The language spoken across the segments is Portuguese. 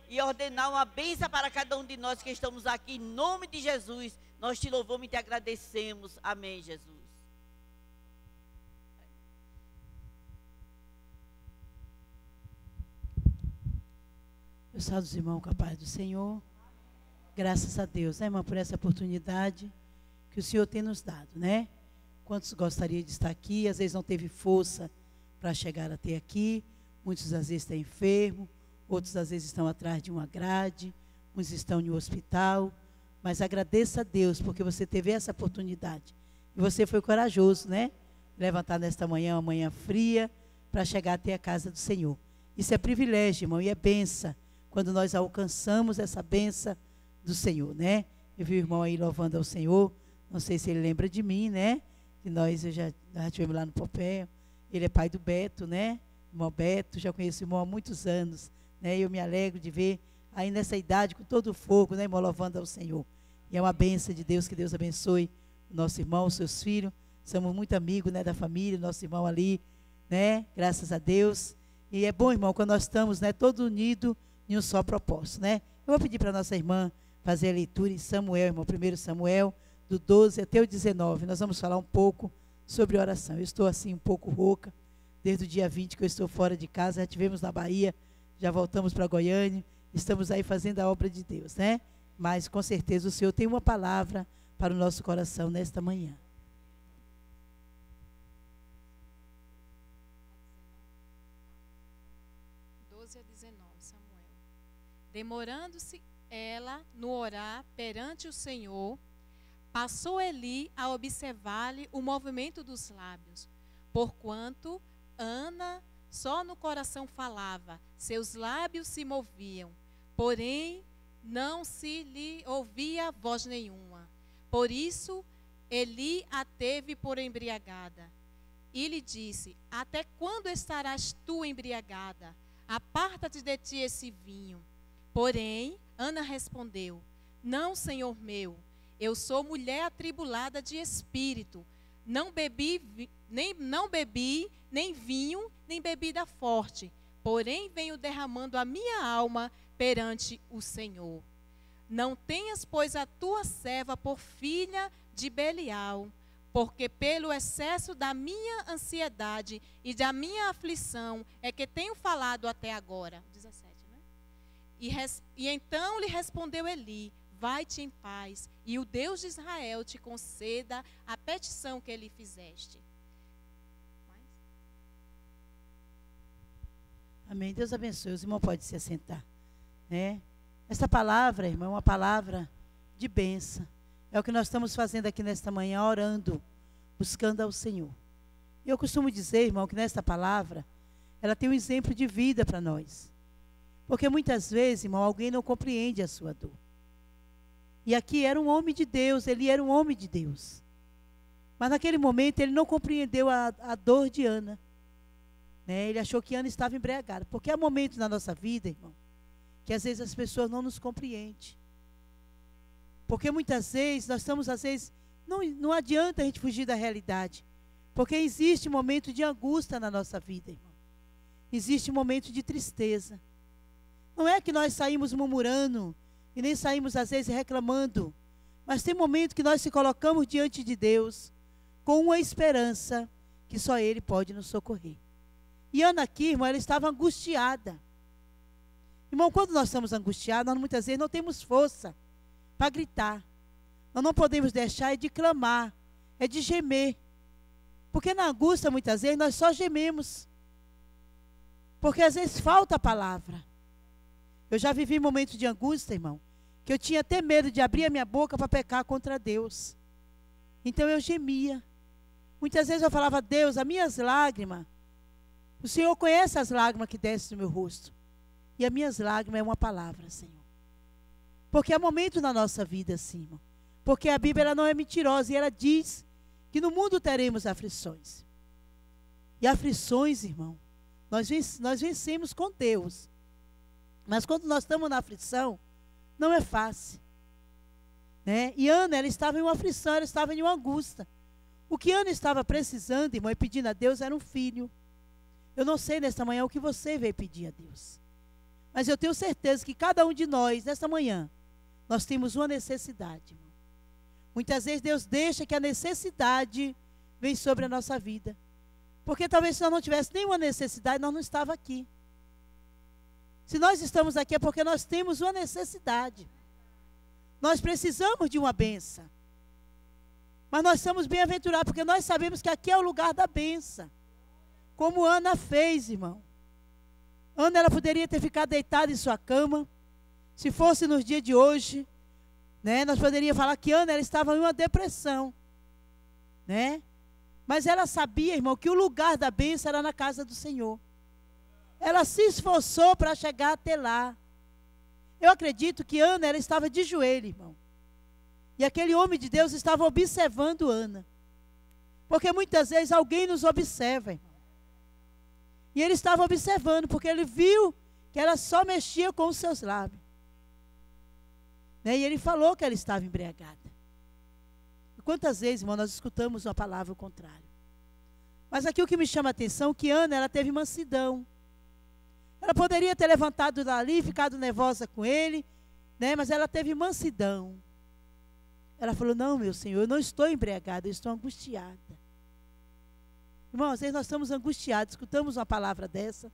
e ordenar uma bênção para cada um de nós que estamos aqui. Em nome de Jesus, nós te louvamos e te agradecemos. Amém, Jesus. Meus salve irmãos, com a paz do Senhor. Graças a Deus, né, irmã, por essa oportunidade que o Senhor tem nos dado, né? Quantos gostariam de estar aqui, às vezes não teve força para chegar até aqui, muitos às vezes estão enfermos, outros às vezes estão atrás de uma grade, uns estão no hospital, mas agradeça a Deus, porque você teve essa oportunidade, e você foi corajoso, né? Levantar nesta manhã, uma manhã fria, para chegar até a casa do Senhor. Isso é privilégio, irmão, e é bênção, quando nós alcançamos essa bênção do Senhor, né? Eu vi o irmão aí louvando ao Senhor, não sei se ele lembra de mim, né? Que nós já estivemos lá no Popé, ele é pai do Beto, né? Irmão Beto, já conheço o irmão há muitos anos, né? Eu me alegro de ver aí nessa idade, com todo o fogo, né, irmão, louvando ao Senhor. E é uma bênção de Deus, que Deus abençoe o nosso irmão, os seus filhos. Somos muito amigos, né, da família, nosso irmão ali, né? Graças a Deus. E é bom, irmão, quando nós estamos, né, todos unidos em um só propósito, né? Eu vou pedir para a nossa irmã fazer a leitura em Samuel, irmão, 1 Samuel, do 12 até o 19. Nós vamos falar um pouco sobre oração. Eu estou assim um pouco rouca, desde o dia 20 que eu estou fora de casa, já estivemos na Bahia, já voltamos para Goiânia, estamos aí fazendo a obra de Deus, né? Mas com certeza o Senhor tem uma palavra para o nosso coração nesta manhã. Samuel. Demorando-se ela no orar perante o Senhor, passou Eli a observar-lhe o movimento dos lábios, porquanto Ana só no coração falava, seus lábios se moviam, porém não se lhe ouvia voz nenhuma. Por isso Eli a teve por embriagada. E lhe disse: até quando estarás tu embriagada? Aparta-te de ti esse vinho. Porém, Ana respondeu: não, Senhor meu, eu sou mulher atribulada de espírito. Não bebi nem vinho, nem bebida forte. Porém, venho derramando a minha alma perante o Senhor. Não tenhas, pois, a tua serva por filha de Belial, porque pelo excesso da minha ansiedade e da minha aflição é que tenho falado até agora. 17, né? E então lhe respondeu Eli: vai-te em paz, e o Deus de Israel te conceda a petição que lhe fizeste. Amém. Deus abençoe. Os irmãos podem se assentar, né? Essa palavra, irmão, é uma palavra de bênção. É o que nós estamos fazendo aqui nesta manhã, orando, buscando ao Senhor. E eu costumo dizer, irmão, que nesta palavra, ela tem um exemplo de vida para nós. Porque muitas vezes, irmão, alguém não compreende a sua dor. E aqui era um homem de Deus, ele era um homem de Deus. Mas naquele momento ele não compreendeu a dor de Ana. Né? Ele achou que Ana estava embriagada. Porque há momentos na nossa vida, irmão, que às vezes as pessoas não nos compreendem. Porque muitas vezes nós estamos, às vezes, não adianta a gente fugir da realidade. Porque existe um momento de angústia na nossa vida, irmão. Existe um momento de tristeza. Não é que nós saímos murmurando e nem saímos, às vezes, reclamando. Mas tem momento que nós se colocamos diante de Deus com uma esperança que só Ele pode nos socorrer. E Ana aqui, irmão, ela estava angustiada. Irmão, quando nós estamos angustiados, nós muitas vezes não temos força para gritar. Nós não podemos deixar de clamar, é de gemer. Porque na angústia, muitas vezes, nós só gememos. Porque às vezes falta a palavra. Eu já vivi momentos de angústia, irmão, que eu tinha até medo de abrir a minha boca para pecar contra Deus. Então eu gemia. Muitas vezes eu falava: Deus, as minhas lágrimas, o Senhor conhece as lágrimas que descem no meu rosto. E as minhas lágrimas é uma palavra, Senhor. Porque há momentos na nossa vida assim, irmão. Porque a Bíblia ela não é mentirosa e ela diz que no mundo teremos aflições. E aflições, irmão, nós vencemos com Deus. Mas quando nós estamos na aflição, não é fácil. Né? E Ana, ela estava em uma aflição, ela estava em uma angústia. O que Ana estava precisando, irmão, e pedindo a Deus era um filho. Eu não sei nesta manhã o que você veio pedir a Deus. Mas eu tenho certeza que cada um de nós, nessa manhã, nós temos uma necessidade, irmão. Muitas vezes Deus deixa que a necessidade venha sobre a nossa vida. Porque talvez se nós não tivéssemos nenhuma necessidade, nós não estávamos aqui. Se nós estamos aqui é porque nós temos uma necessidade. Nós precisamos de uma bênção. Mas nós somos bem-aventurados porque nós sabemos que aqui é o lugar da bênção. Como Ana fez, irmão. Ana, ela poderia ter ficado deitada em sua cama. Se fosse nos dias de hoje, né, nós poderíamos falar que Ana, ela estava em uma depressão, né? Mas ela sabia, irmão, que o lugar da bênção era na casa do Senhor. Ela se esforçou para chegar até lá. Eu acredito que Ana, ela estava de joelho, irmão. E aquele homem de Deus estava observando Ana. Porque muitas vezes alguém nos observa, irmão. E ele estava observando, porque ele viu que ela só mexia com os seus lábios. Né? E ele falou que ela estava embriagada. E quantas vezes, irmão, nós escutamos uma palavra ao contrário. Mas aqui o que me chama a atenção é que Ana, ela teve mansidão. Ela poderia ter levantado dali e ficado nervosa com ele, né? Mas ela teve mansidão. Ela falou, não, meu Senhor, eu não estou embriagada, eu estou angustiada. Irmão, às vezes nós estamos angustiados, escutamos uma palavra dessa,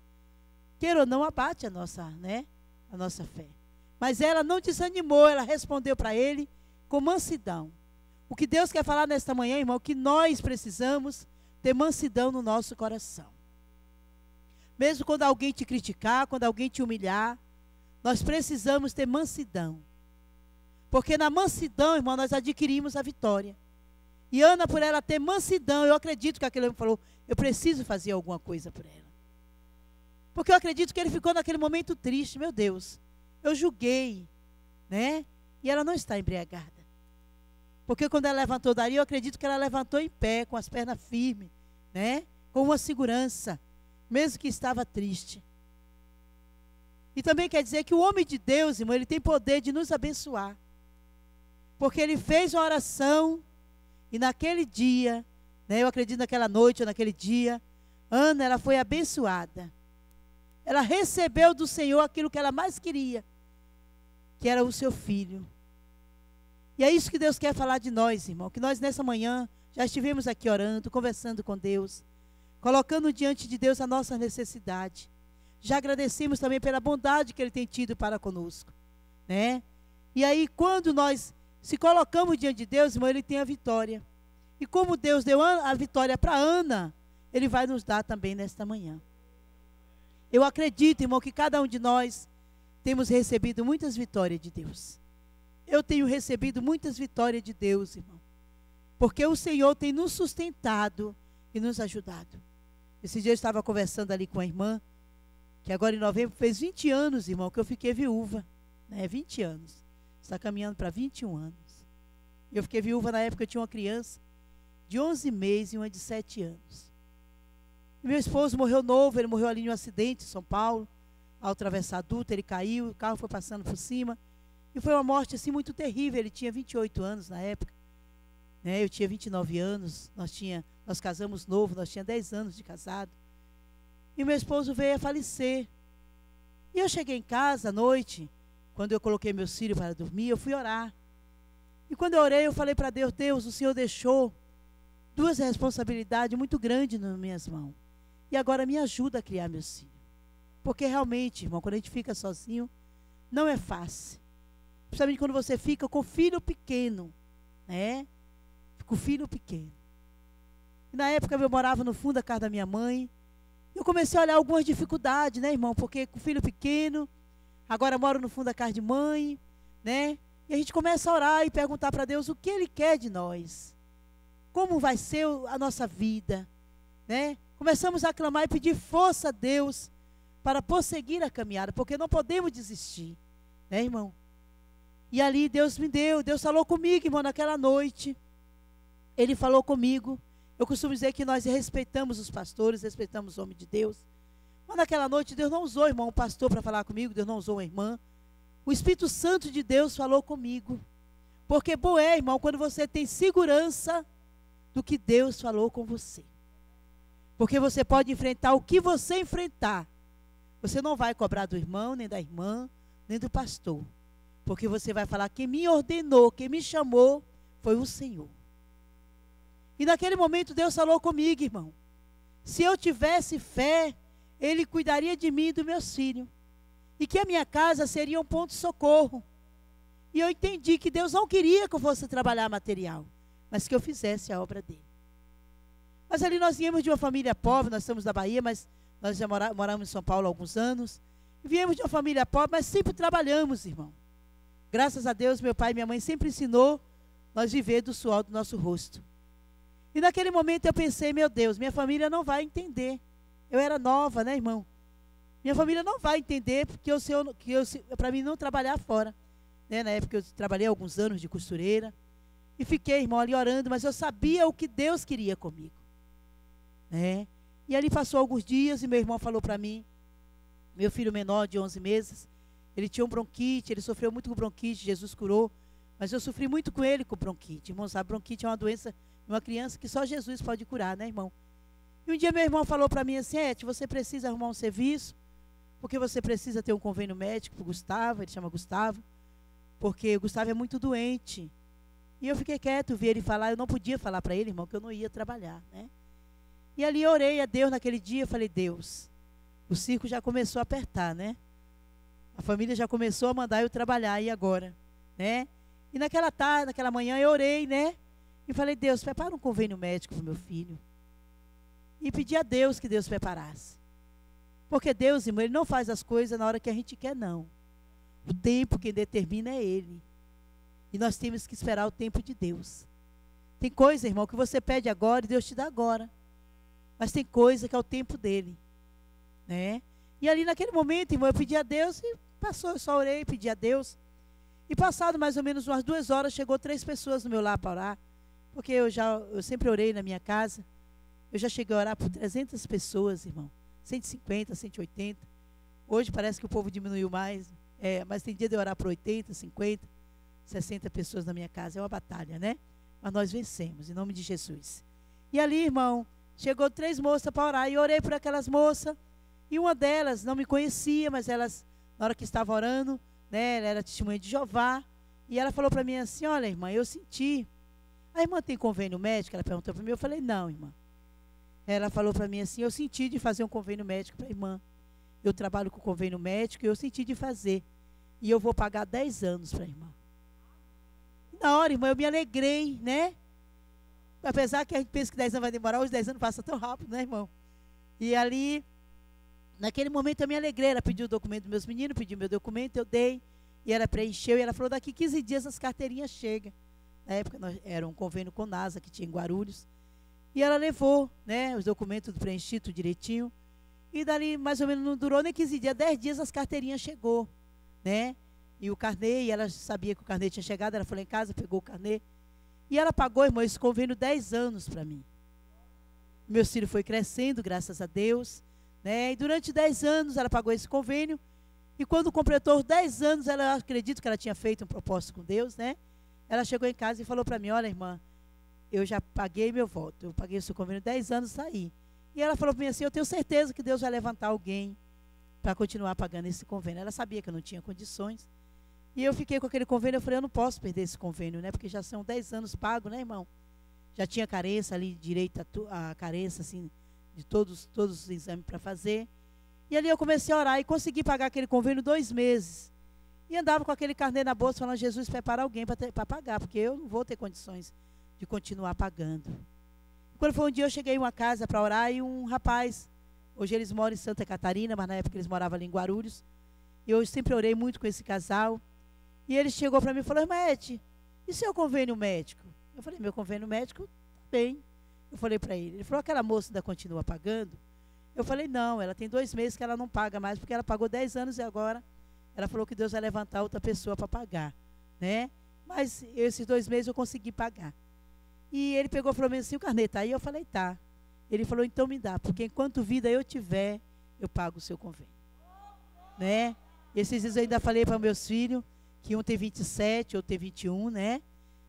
queira ou não, abate a nossa, né, a nossa fé. Mas ela não desanimou, ela respondeu para ele com mansidão. O que Deus quer falar nesta manhã, irmão, que nós precisamos ter mansidão no nosso coração. Mesmo quando alguém te criticar, quando alguém te humilhar, nós precisamos ter mansidão. Porque na mansidão, irmão, nós adquirimos a vitória. E Ana, por ela ter mansidão, eu acredito que aquele homem falou, eu preciso fazer alguma coisa por ela. Porque eu acredito que ele ficou naquele momento triste, meu Deus, eu julguei, né? E ela não está embriagada. Porque quando ela levantou dali, eu acredito que ela levantou em pé, com as pernas firmes, né? Com uma segurança, mesmo que estava triste. E também quer dizer que o homem de Deus, irmão, ele tem poder de nos abençoar. Porque ele fez uma oração, e naquele dia, né, eu acredito naquela noite ou naquele dia, Ana, ela foi abençoada. Ela recebeu do Senhor aquilo que ela mais queria, que era o seu filho. E é isso que Deus quer falar de nós, irmão, que nós nessa manhã já estivemos aqui orando, conversando com Deus, colocando diante de Deus a nossa necessidade. Já agradecemos também pela bondade que Ele tem tido para conosco, né? E aí, quando nós se colocamos diante de Deus, irmão, Ele tem a vitória. E como Deus deu a vitória para Ana, Ele vai nos dar também nesta manhã. Eu acredito, irmão, que cada um de nós temos recebido muitas vitórias de Deus. Eu tenho recebido muitas vitórias de Deus, irmão. Porque o Senhor tem nos sustentado e nos ajudado. Esse dia eu estava conversando ali com a irmã, que agora em novembro fez 20 anos, irmão, que eu fiquei viúva. Né? 20 anos. Está caminhando para 21 anos. Eu fiquei viúva na época, eu tinha uma criança de 11 meses e uma de 7 anos. E meu esposo morreu novo, ele morreu ali em um acidente em São Paulo. Ao atravessar a Dutra, ele caiu, o carro foi passando por cima. E foi uma morte assim muito terrível, ele tinha 28 anos na época. Né? Eu tinha 29 anos, nós casamos novo, nós tínhamos 10 anos de casado. E meu esposo veio a falecer. E eu cheguei em casa à noite, quando eu coloquei meus filhos para dormir, eu fui orar. E quando eu orei, eu falei para Deus, Deus, o Senhor deixou 2 responsabilidades muito grandes nas minhas mãos. E agora me ajuda a criar meus filhos. Porque realmente, irmão, quando a gente fica sozinho, não é fácil. Principalmente quando você fica com filho pequeno, né? Com filho pequeno. E na época eu morava no fundo da casa da minha mãe. Eu comecei a olhar algumas dificuldades, né, irmão? Porque com filho pequeno, agora moro no fundo da casa de mãe, né? E a gente começa a orar e perguntar para Deus o que Ele quer de nós. Como vai ser a nossa vida, né? Começamos a clamar e pedir força a Deus para prosseguir a caminhada, porque não podemos desistir, né, irmão? E ali Deus me deu, Deus falou comigo, irmão, naquela noite. Ele falou comigo. Eu costumo dizer que nós respeitamos os pastores, respeitamos o homem de Deus. Mas naquela noite Deus não usou, irmão, um pastor para falar comigo, Deus não usou uma irmã. O Espírito Santo de Deus falou comigo. Porque bom é, irmão, quando você tem segurança do que Deus falou com você. Porque você pode enfrentar o que você enfrentar. Você não vai cobrar do irmão, nem da irmã, nem do pastor. Porque você vai falar, quem me ordenou, quem me chamou, foi o Senhor. E naquele momento Deus falou comigo, irmão. Se eu tivesse fé, Ele cuidaria de mim e dos meus filhos. E que a minha casa seria um ponto de socorro. E eu entendi que Deus não queria que eu fosse trabalhar material, mas que eu fizesse a obra dele. Mas ali nós viemos de uma família pobre, nós estamos da Bahia, mas nós já moramos em São Paulo há alguns anos. E viemos de uma família pobre, mas sempre trabalhamos, irmão. Graças a Deus, meu pai e minha mãe sempre ensinou nós viver do suor do nosso rosto. E naquele momento eu pensei, meu Deus, minha família não vai entender. Eu era nova, né, irmão? Minha família não vai entender porque para mim não trabalhar fora. Né? Na época eu trabalhei alguns anos de costureira. E fiquei, irmão, ali orando, mas eu sabia o que Deus queria comigo. Né? E ali passou alguns dias e meu irmão falou para mim, meu filho menor de 11 meses, ele tinha um bronquite, ele sofreu muito com bronquite, Jesus curou, mas eu sofri muito com ele com bronquite. Irmão, sabe, bronquite é uma doença de uma criança que só Jesus pode curar, né, irmão? E um dia meu irmão falou para mim assim, você precisa arrumar um serviço, porque você precisa ter um convênio médico para o Gustavo, ele chama Gustavo, porque o Gustavo é muito doente. E eu fiquei quieto, vi ele falar, eu não podia falar para ele, irmão, que eu não ia trabalhar, né? E ali eu orei a Deus naquele dia, eu falei, Deus, o circo já começou a apertar, né? A família já começou a mandar eu trabalhar, e agora? Né? E naquela tarde, naquela manhã, eu orei, né? E falei, Deus, prepara um convênio médico para o meu filho. E pedi a Deus que Deus preparasse. Porque Deus, irmão, Ele não faz as coisas na hora que a gente quer, não. O tempo quem determina é Ele. E nós temos que esperar o tempo de Deus. Tem coisa, irmão, que você pede agora e Deus te dá agora. Mas tem coisa que é o tempo dele. Né? E ali naquele momento, irmão, eu pedi a Deus e passou, eu só orei, pedi a Deus. E passado mais ou menos umas 2 horas, chegou 3 pessoas no meu lar para orar. Porque eu sempre orei na minha casa. Eu já cheguei a orar por 300 pessoas, irmão. 150, 180. Hoje parece que o povo diminuiu mais. Mas tem dia de eu orar por 80, 50, 60 pessoas na minha casa. É uma batalha, né? Mas nós vencemos, em nome de Jesus. E ali, irmão, chegou 3 moças para orar. E eu orei por aquelas moças. E uma delas não me conhecia, mas elas, na hora que estava orando, né, ela era testemunha de Jeová. E ela falou para mim assim, olha, irmã, eu senti. A irmã tem convênio médico? Ela perguntou para mim. Eu falei, não, irmã. Ela falou para mim assim, eu senti de fazer um convênio médico para a irmã. Eu trabalho com convênio médico e eu senti de fazer. E eu vou pagar 10 anos para a irmã. E na hora, irmã, eu me alegrei, né? Apesar que a gente pensa que 10 anos vai demorar, os 10 anos passam tão rápido, né, irmão? E ali, naquele momento eu me alegrei. Ela pediu o documento dos meus meninos, pediu meu documento, eu dei. E ela preencheu e ela falou, daqui 15 dias as carteirinhas chegam. Na época era um convênio com NASA que tinha em Guarulhos. E ela levou, né, os documentos preenchidos direitinho. E dali, mais ou menos, não durou nem 15 dias, 10 dias as carteirinhas chegou, né? E o carnê, e ela sabia que o carnê tinha chegado, ela foi lá em casa, pegou o carnê. E ela pagou, irmão, esse convênio 10 anos para mim. Meu filho foi crescendo, graças a Deus, né? E durante 10 anos ela pagou esse convênio. E quando completou os 10 anos, eu acredito que ela tinha feito um propósito com Deus, né? Ela chegou em casa e falou para mim, olha, irmã, eu já paguei meu voto, eu paguei o seu convênio 10 anos, saí. E ela falou para mim assim, eu tenho certeza que Deus vai levantar alguém para continuar pagando esse convênio. Ela sabia que eu não tinha condições. E eu fiquei com aquele convênio, eu falei, eu não posso perder esse convênio, né? Porque já são 10 anos pago, né, irmão? Já tinha carência ali, direito a carência, assim, de todos os exames para fazer. E ali eu comecei a orar e consegui pagar aquele convênio 2 meses. E andava com aquele carnê na bolsa, falando, Jesus, prepara alguém para pagar, porque eu não vou ter condições de continuar pagando. Quando foi um dia, eu cheguei em uma casa para orar e um rapaz, hoje eles moram em Santa Catarina, mas na época eles moravam ali em Guarulhos, e eu sempre orei muito com esse casal, e ele chegou para mim e falou, irmã Ete, e seu convênio médico? Eu falei, meu convênio médico está bem. Eu falei para ele falou, aquela moça ainda continua pagando? Eu falei, não, ela tem 2 meses que ela não paga mais, porque ela pagou 10 anos e agora ela falou que Deus vai levantar outra pessoa para pagar, né? Mas esses 2 meses eu consegui pagar. E ele pegou e falou assim, o carnê tá aí? Eu falei, tá. Ele falou, então me dá, porque enquanto vida eu tiver, eu pago o seu convênio. Né? Esses dias eu ainda falei para meus filhos, que um tem 27, outro tem 21, né?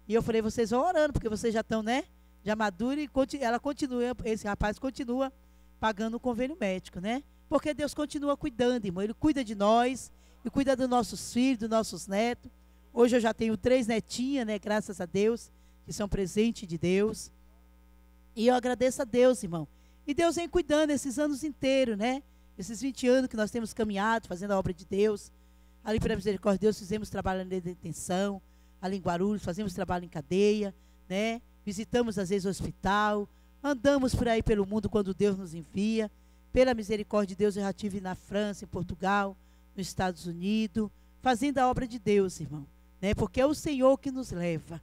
E eu falei, vocês vão orando, porque vocês já estão, né? Já maduros, e ela continua, esse rapaz continua pagando o convênio médico, né? Porque Deus continua cuidando, irmão. Ele cuida de nós, e cuida dos nossos filhos, dos nossos netos. Hoje eu já tenho 3 netinhas, né? Graças a Deus, que são presente de Deus. E eu agradeço a Deus, irmão. E Deus vem cuidando esses anos inteiros, né? Esses 20 anos que nós temos caminhado, fazendo a obra de Deus. Ali pela misericórdia de Deus, fizemos trabalho na detenção. Ali em Guarulhos, fazemos trabalho em cadeia, né? Visitamos às vezes o hospital. Andamos por aí pelo mundo quando Deus nos envia. Pela misericórdia de Deus, eu já estive na França, em Portugal, nos Estados Unidos, fazendo a obra de Deus, irmão. Né? Porque é o Senhor que nos leva.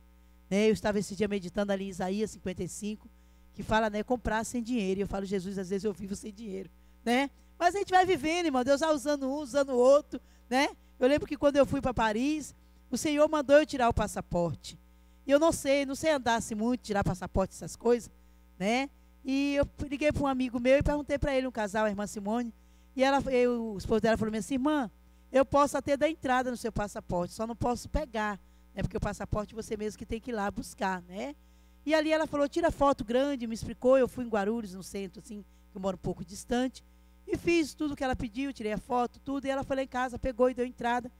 Né? Eu estava esse dia meditando ali em Isaías 55, que fala, né, comprar sem dinheiro. E eu falo, Jesus, às vezes eu vivo sem dinheiro. Né? Mas a gente vai vivendo, irmão. Deus vai usando um, usando o outro. Né? Eu lembro que quando eu fui para Paris, o Senhor mandou eu tirar o passaporte. E eu não sei andar assim muito, tirar passaporte, essas coisas. Né? E eu liguei para um amigo meu e perguntei para ele, um casal, a irmã Simone. E o esposo dela falou assim, irmã, eu posso até dar entrada no seu passaporte, só não posso pegar. Né? Porque o passaporte você mesmo que tem que ir lá buscar. Né? E ali ela falou, tira foto grande, me explicou. Eu fui em Guarulhos, no centro, assim, que eu moro um pouco distante. E fiz tudo o que ela pediu, tirei a foto, tudo. E ela foi lá em casa, pegou e deu entrada.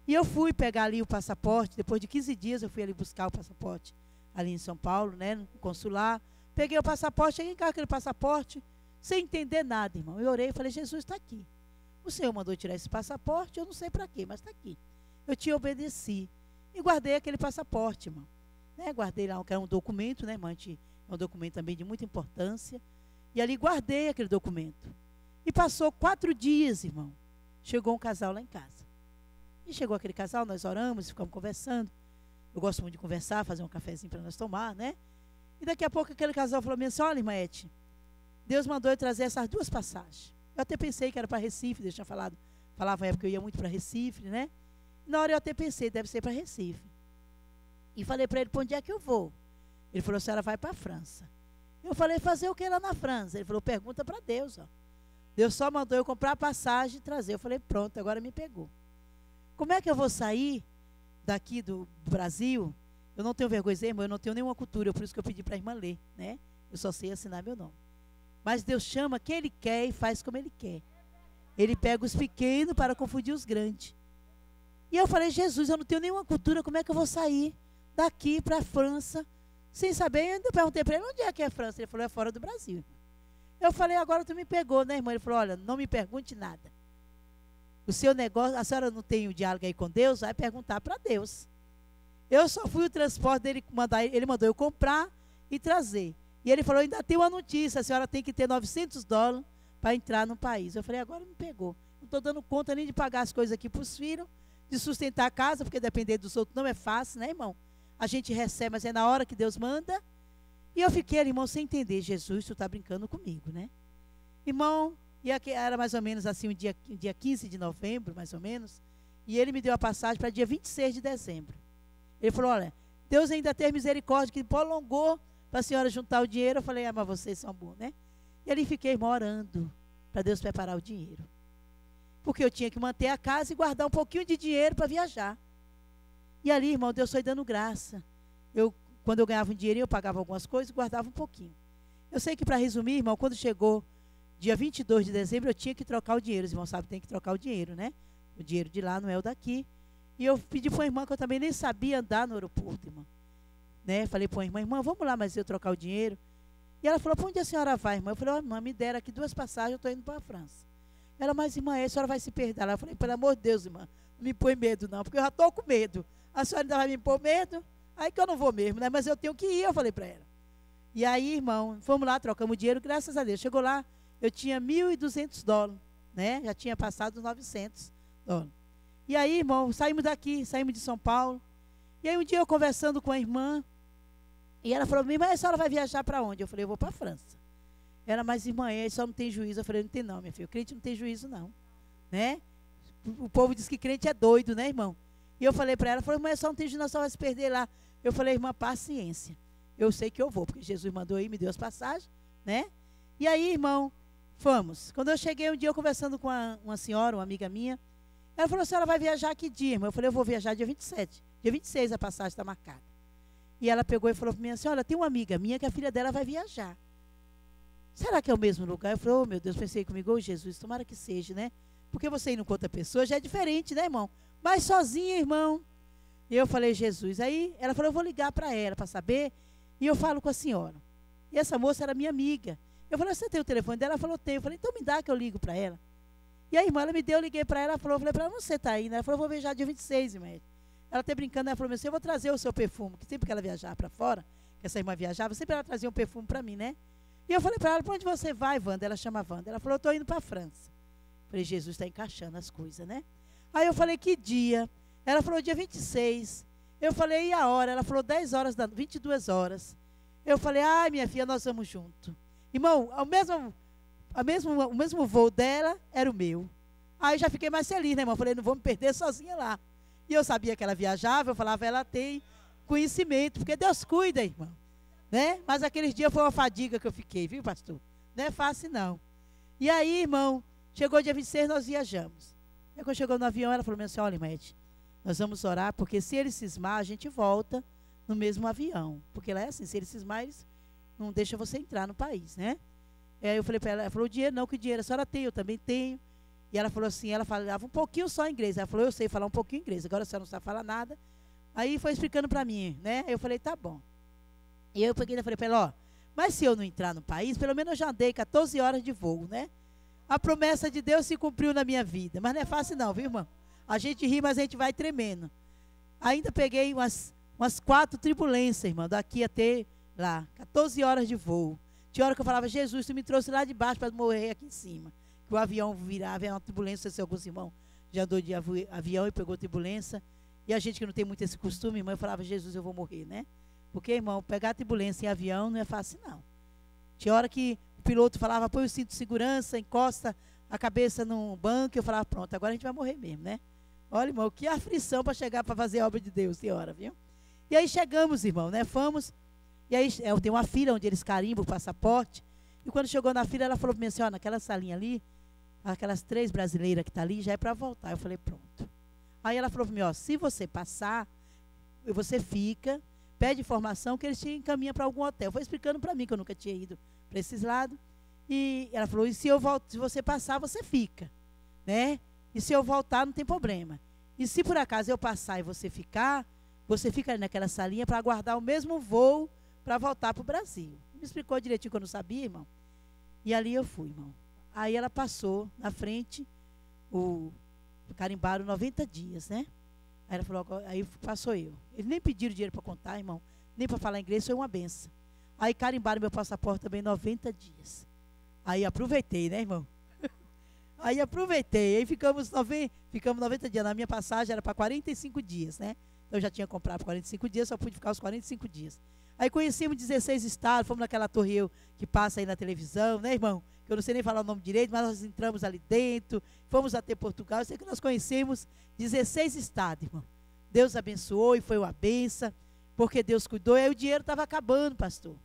E eu fui pegar ali o passaporte. Depois de 15 dias eu fui ali buscar o passaporte, ali em São Paulo, né, no consular. Peguei o passaporte, cheguei em casa com aquele passaporte, sem entender nada, irmão. Eu orei e falei, Jesus está aqui. O Senhor mandou tirar esse passaporte, eu não sei para quê, mas está aqui. Eu te obedeci. E guardei aquele passaporte, irmão. Né, guardei lá, que era um documento, né, irmão? É um documento também de muita importância. E ali guardei aquele documento. E passou 4 dias, irmão. Chegou um casal lá em casa. E chegou aquele casal, nós oramos, ficamos conversando. Eu gosto muito de conversar, fazer um cafezinho para nós tomar, né? E daqui a pouco aquele casal falou assim, olha, irmã Eti, Deus mandou eu trazer essas 2 passagens. Eu até pensei que era para Recife, Deus tinha falava na época que eu ia muito para Recife, né? Na hora eu até pensei, deve ser para Recife. E falei para ele, para onde é que eu vou? Ele falou, a senhora vai para a França. Eu falei, fazer o que lá na França? Ele falou, pergunta para Deus, ó. Deus só mandou eu comprar a passagem e trazer. Eu falei, pronto, agora me pegou. Como é que eu vou sair daqui do Brasil? Eu não tenho vergonha de dizer, irmão, eu não tenho nenhuma cultura, por isso que eu pedi para a irmã ler, né? Eu só sei assinar meu nome. Mas Deus chama quem Ele quer e faz como Ele quer. Ele pega os pequenos para confundir os grandes. E eu falei, Jesus, eu não tenho nenhuma cultura, como é que eu vou sair daqui para a França, sem saber? Eu ainda perguntei para ele, onde é que é a França? Ele falou, é fora do Brasil. Eu falei, agora tu me pegou, né, irmão? Ele falou, olha, não me pergunte nada. O seu negócio, a senhora não tem o diálogo aí com Deus, vai perguntar para Deus. Eu só fui o transporte dele, ele mandou eu comprar e trazer. E ele falou, ainda tem uma notícia, a senhora tem que ter $900 para entrar no país. Eu falei, agora me pegou. Não estou dando conta nem de pagar as coisas aqui para os filhos, de sustentar a casa, porque depender dos outros não é fácil, né, irmão? A gente recebe, mas é na hora que Deus manda. E eu fiquei, irmão, sem entender. Jesus, tu está brincando comigo, né? Irmão, e aqui era mais ou menos assim, um dia 15 de novembro, mais ou menos. E ele me deu a passagem para dia 26 de dezembro. Ele falou, olha, Deus ainda tem misericórdia, que prolongou para a senhora juntar o dinheiro. Eu falei, mas vocês são bons, né? E ali fiquei, irmão, orando para Deus preparar o dinheiro. Porque eu tinha que manter a casa e guardar um pouquinho de dinheiro para viajar. E ali, irmão, Deus foi dando graça. Quando eu ganhava um dinheirinho, eu pagava algumas coisas e guardava um pouquinho. Eu sei que, para resumir, irmão, quando chegou dia 22 de dezembro, eu tinha que trocar o dinheiro. Os irmãos sabem que tem que trocar o dinheiro, né? O dinheiro de lá não é o daqui. E eu pedi para uma irmã que eu também nem sabia andar no aeroporto, irmã. Né? Falei para uma irmã, vamos lá, mas eu trocar o dinheiro. E ela falou, para onde a senhora vai, irmã? Eu falei, irmã, me deram aqui 2 passagens, eu estou indo para a França. Ela, mas irmã, a senhora vai se perder lá. Eu falei, pelo amor de Deus, irmã, não me põe medo não, porque eu já estou com medo. A senhora ainda vai me pôr medo? Aí que eu não vou mesmo, né? Mas eu tenho que ir, eu falei para ela. E aí, irmão, fomos lá, trocamos o dinheiro, graças a Deus. Chegou lá, eu tinha $1.200, né? Já tinha passado os $900. E aí, irmão, saímos daqui, saímos de São Paulo. E aí um dia eu conversando com a irmã, e ela falou, irmã, a senhora vai viajar para onde? Eu falei, eu vou para a França. Ela, mas irmã, só não tem juízo. Eu falei, não tem não, minha filha, o crente não tem juízo não, né? O povo diz que crente é doido, né, irmão? E eu falei para ela, irmã, só não tem juízo, só vai se perder lá. Eu falei, irmã, paciência. Eu sei que eu vou, porque Jesus mandou aí, me deu as passagens, né? E aí, irmão, fomos. Quando eu cheguei um dia, eu conversando com uma senhora, uma amiga minha, ela falou, a senhora vai viajar que dia, irmão? Eu falei, eu vou viajar dia 27. Dia 26 a passagem está marcada. E ela pegou e falou para mim assim, olha, tem uma amiga minha que a filha dela vai viajar. será que é o mesmo lugar? Eu falei, oh meu Deus, pensei comigo, oh Jesus, tomara que seja, né? Porque você indo com outra pessoa já é diferente, né, irmão? Mas sozinha, irmão. E eu falei, Jesus. Aí ela falou, eu vou ligar para ela para saber. E eu falo com a senhora. E essa moça era minha amiga. Eu falei, você tem o telefone dela? Ela falou, tenho. Eu falei, então me dá que eu ligo para ela. E a irmã, ela me deu, eu liguei para ela, eu falei para ela, onde você está indo? Ela falou, eu vou viajar dia 26, irmã. Ela até brincando, ela falou, eu vou trazer o seu perfume. Que sempre que ela viajava para fora, que essa irmã viajava, sempre ela trazia um perfume para mim, né? E eu falei para ela, para onde você vai, Wanda? Ela chama Wanda. Ela falou, eu estou indo para a França. Eu falei, Jesus está encaixando as coisas, né? Aí eu falei, que dia? Ela falou, dia 26. Eu falei, e a hora? Ela falou, 10 horas, 22 horas. Eu falei, ai, minha filha, nós vamos junto. Irmão, o mesmo voo dela era o meu. Aí eu já fiquei mais feliz, né, irmão? Falei, não vou me perder sozinha lá. E eu sabia que ela viajava, eu falava, ela tem conhecimento, porque Deus cuida, irmão. Né? Mas aqueles dias foi uma fadiga que eu fiquei, viu, pastor? Não é fácil, não. E aí, irmão, chegou dia 26, nós viajamos. Aí quando chegou no avião, ela falou assim, olha, irmã, nós vamos orar, porque se ele cismar, a gente volta no mesmo avião. Porque lá é assim, se ele cismar, eles não deixam você entrar no país, né? Aí eu falei para ela, ela falou, dinheiro não, que dinheiro a senhora tem, eu também tenho. E ela falou assim, ela falava um pouquinho só inglês. Ela falou, eu sei falar um pouquinho inglês, agora a senhora não sabe falar nada. Aí foi explicando para mim, né? Eu falei, tá bom. E eu peguei e falei para ela, ó, mas se eu não entrar no país, pelo menos eu já andei 14 horas de voo, né? A promessa de Deus se cumpriu na minha vida. Mas não é fácil não, viu, irmão? A gente ri, mas a gente vai tremendo. Ainda peguei umas 4 turbulências, irmão, daqui até lá. 14 horas de voo. Tinha hora que eu falava, Jesus, tu me trouxe lá de baixo para morrer aqui em cima. Que o avião virava, era uma turbulência, não sei se alguns irmãos já andou de avião e pegou turbulência. E a gente que não tem muito esse costume, irmão, eu falava, Jesus, eu vou morrer, né? Porque, irmão, pegar turbulência em avião não é fácil, não. Tinha hora que o piloto falava, põe o cinto de segurança, encosta a cabeça no banco, eu falava, pronto, agora a gente vai morrer mesmo, né? Olha, irmão, que aflição para chegar para fazer a obra de Deus, tem hora, viu? E aí chegamos, irmão, né? Fomos, e aí eu tenho uma fila onde eles carimbam o passaporte, e quando chegou na fila, ela falou para mim assim, ó, naquela salinha ali, aquelas 3 brasileiras que tá ali, já é para voltar. Eu falei, pronto. Aí ela falou para mim, ó, se você passar, você fica, pede informação que eles te encaminham para algum hotel. Foi explicando para mim que eu nunca tinha ido para esses lados. E ela falou, e se eu volto, se você passar, você fica, né? E se eu voltar, não tem problema. E se por acaso eu passar e você fica ali naquela salinha para aguardar o mesmo voo para voltar para o Brasil. Me explicou direitinho que eu não sabia, irmão. E ali eu fui, irmão. Aí ela passou na frente, carimbaram 90 dias, né? Aí ela falou, aí passou eu. Eles nem pediram dinheiro para contar, irmão, nem para falar inglês, foi uma benção. Aí carimbaram meu passaporte também 90 dias. Aí aproveitei, né, irmão? Aí aproveitei, aí ficamos 90 dias. Na minha passagem era para 45 dias, né? Eu já tinha comprado por 45 dias, só pude ficar os 45 dias. Aí conhecemos 16 estados, fomos naquela torre que passa aí na televisão, né, irmão? Que eu não sei nem falar o nome direito, mas nós entramos ali dentro, fomos até Portugal. Eu sei que nós conhecemos 16 estados, irmão. Deus abençoou e foi uma benção, porque Deus cuidou. E aí o dinheiro estava acabando, pastor.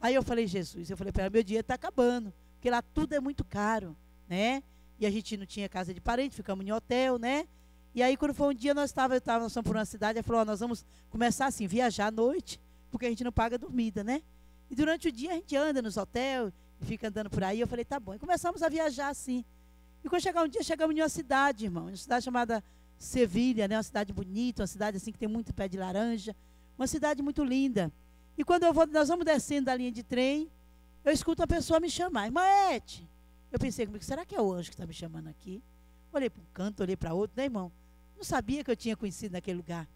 Aí eu falei, Jesus, eu falei para ela, meu dinheiro está acabando, porque lá tudo é muito caro, né? E a gente não tinha casa de parente, ficamos em hotel, né? E aí quando foi um dia, nós fomos por uma cidade, ela falou, ó, nós vamos começar assim, viajar à noite, porque a gente não paga dormida, né? E durante o dia a gente anda nos hotéis, fica andando por aí. Eu falei, tá bom. E começamos a viajar assim. E quando chegar um dia, chegamos em uma cidade, irmão, uma cidade chamada Sevilha, né? Uma cidade bonita, uma cidade assim que tem muito pé de laranja, uma cidade muito linda. E quando nós vamos descendo da linha de trem, eu escuto uma pessoa me chamar, irmã Ete. Eu pensei comigo, será que é o anjo que está me chamando aqui? Olhei para um canto, olhei para outro, né, irmão? Não sabia que eu tinha conhecido naquele lugar.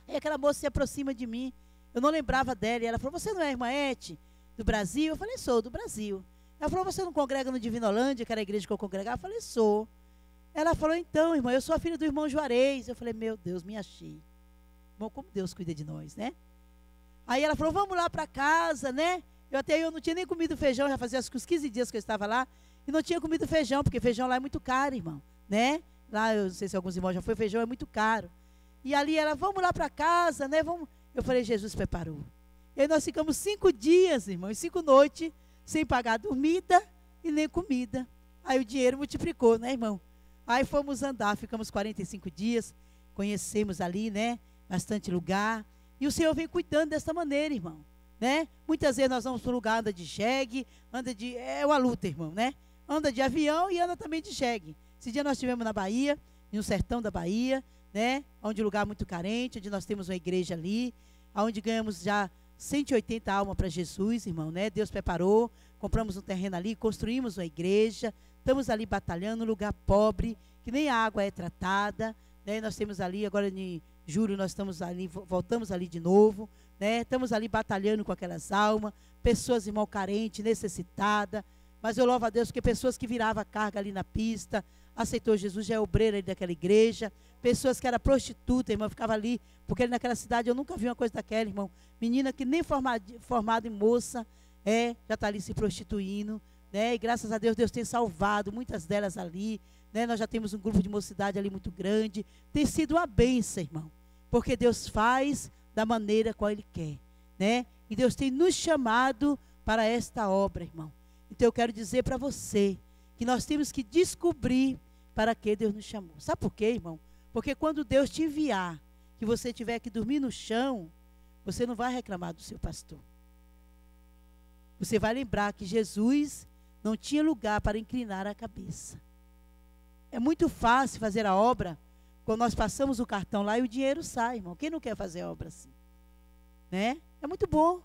Aí aquela moça se aproxima de mim, eu não lembrava dela, e ela falou, você não é a irmã Ete do Brasil? Eu falei, sou, do Brasil. Ela falou, você não congrega no Divinolândia, que era a igreja que eu congregava? Eu falei, sou. Ela falou, então, irmã, eu sou a filha do irmão Juarez. Eu falei, meu Deus, me achei. Irmão, como Deus cuida de nós, né? Aí ela falou, vamos lá para casa, né? Eu não tinha nem comido feijão, já fazia uns 15 dias que eu estava lá, e não tinha comido feijão, porque feijão lá é muito caro, irmão, né? Lá, eu não sei se alguns irmãos já foi, feijão é muito caro. E ali ela, vamos lá para casa, né? Vamos. Eu falei, Jesus preparou. E aí nós ficamos 5 dias, irmão, e 5 noites, sem pagar dormida e nem comida. Aí o dinheiro multiplicou, né, irmão? Aí fomos andar, ficamos 45 dias, conhecemos ali, né, bastante lugar. E o Senhor vem cuidando dessa maneira, irmão. né? Muitas vezes nós vamos para um lugar, anda de jegue, é uma luta, irmão, né? Anda de avião e anda também de jegue. Esse dia nós estivemos na Bahia, no sertão da Bahia, né? Onde um lugar muito carente, onde nós temos uma igreja ali, onde ganhamos já 180 almas para Jesus, irmão, né? Deus preparou, compramos um terreno ali, construímos uma igreja, estamos ali batalhando, um lugar pobre, que nem a água é tratada, né? Nós temos ali, agora em julho nós estamos ali, voltamos ali de novo, né? Estamos ali batalhando com aquelas almas, pessoas, irmão, carentes, necessitadas, mas eu louvo a Deus porque pessoas que viravam carga ali na pista, aceitou Jesus, já é obreira ali daquela igreja, pessoas que eram prostitutas, irmão, ficava ali, porque ali naquela cidade eu nunca vi uma coisa daquela, irmão, menina que nem formada em moça, já está ali se prostituindo, né? E graças a Deus, Deus tem salvado muitas delas ali, né? Nós já temos um grupo de mocidade ali muito grande, tem sido uma bênção, irmão, porque Deus faz da maneira qual Ele quer, né? E Deus tem nos chamado para esta obra, irmão. Então eu quero dizer para você que nós temos que descobrir para que Deus nos chamou. Sabe por quê, irmão? Porque quando Deus te enviar, que você tiver que dormir no chão, você não vai reclamar do seu pastor. Você vai lembrar que Jesus não tinha lugar para inclinar a cabeça. É muito fácil fazer a obra quando nós passamos o cartão lá e o dinheiro sai, irmão. Quem não quer fazer a obra assim? Né? É muito bom.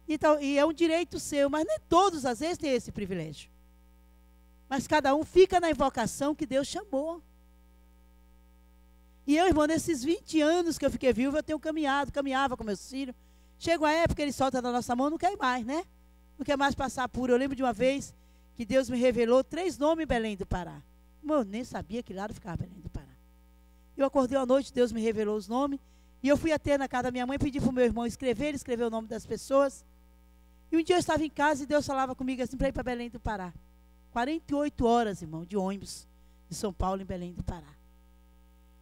E é um direito seu, mas nem todos às vezes têm esse privilégio. Mas cada um fica na invocação que Deus chamou. E eu, irmão, nesses 20 anos que eu fiquei viúva, eu tenho caminhava com meus filhos. Chega uma época que ele solta da nossa mão, não quer mais, né? Não quer mais passar por. Eu lembro de uma vez que Deus me revelou 3 nomes em Belém do Pará. Irmão, eu nem sabia que lado ficava Belém do Pará. Eu acordei à noite, Deus me revelou os nomes. E eu fui até na casa da minha mãe, pedi para o meu irmão escrever, ele escreveu o nome das pessoas. E um dia eu estava em casa e Deus falava comigo assim, para ir para Belém do Pará. 48 horas, irmão, de ônibus, de São Paulo em Belém do Pará.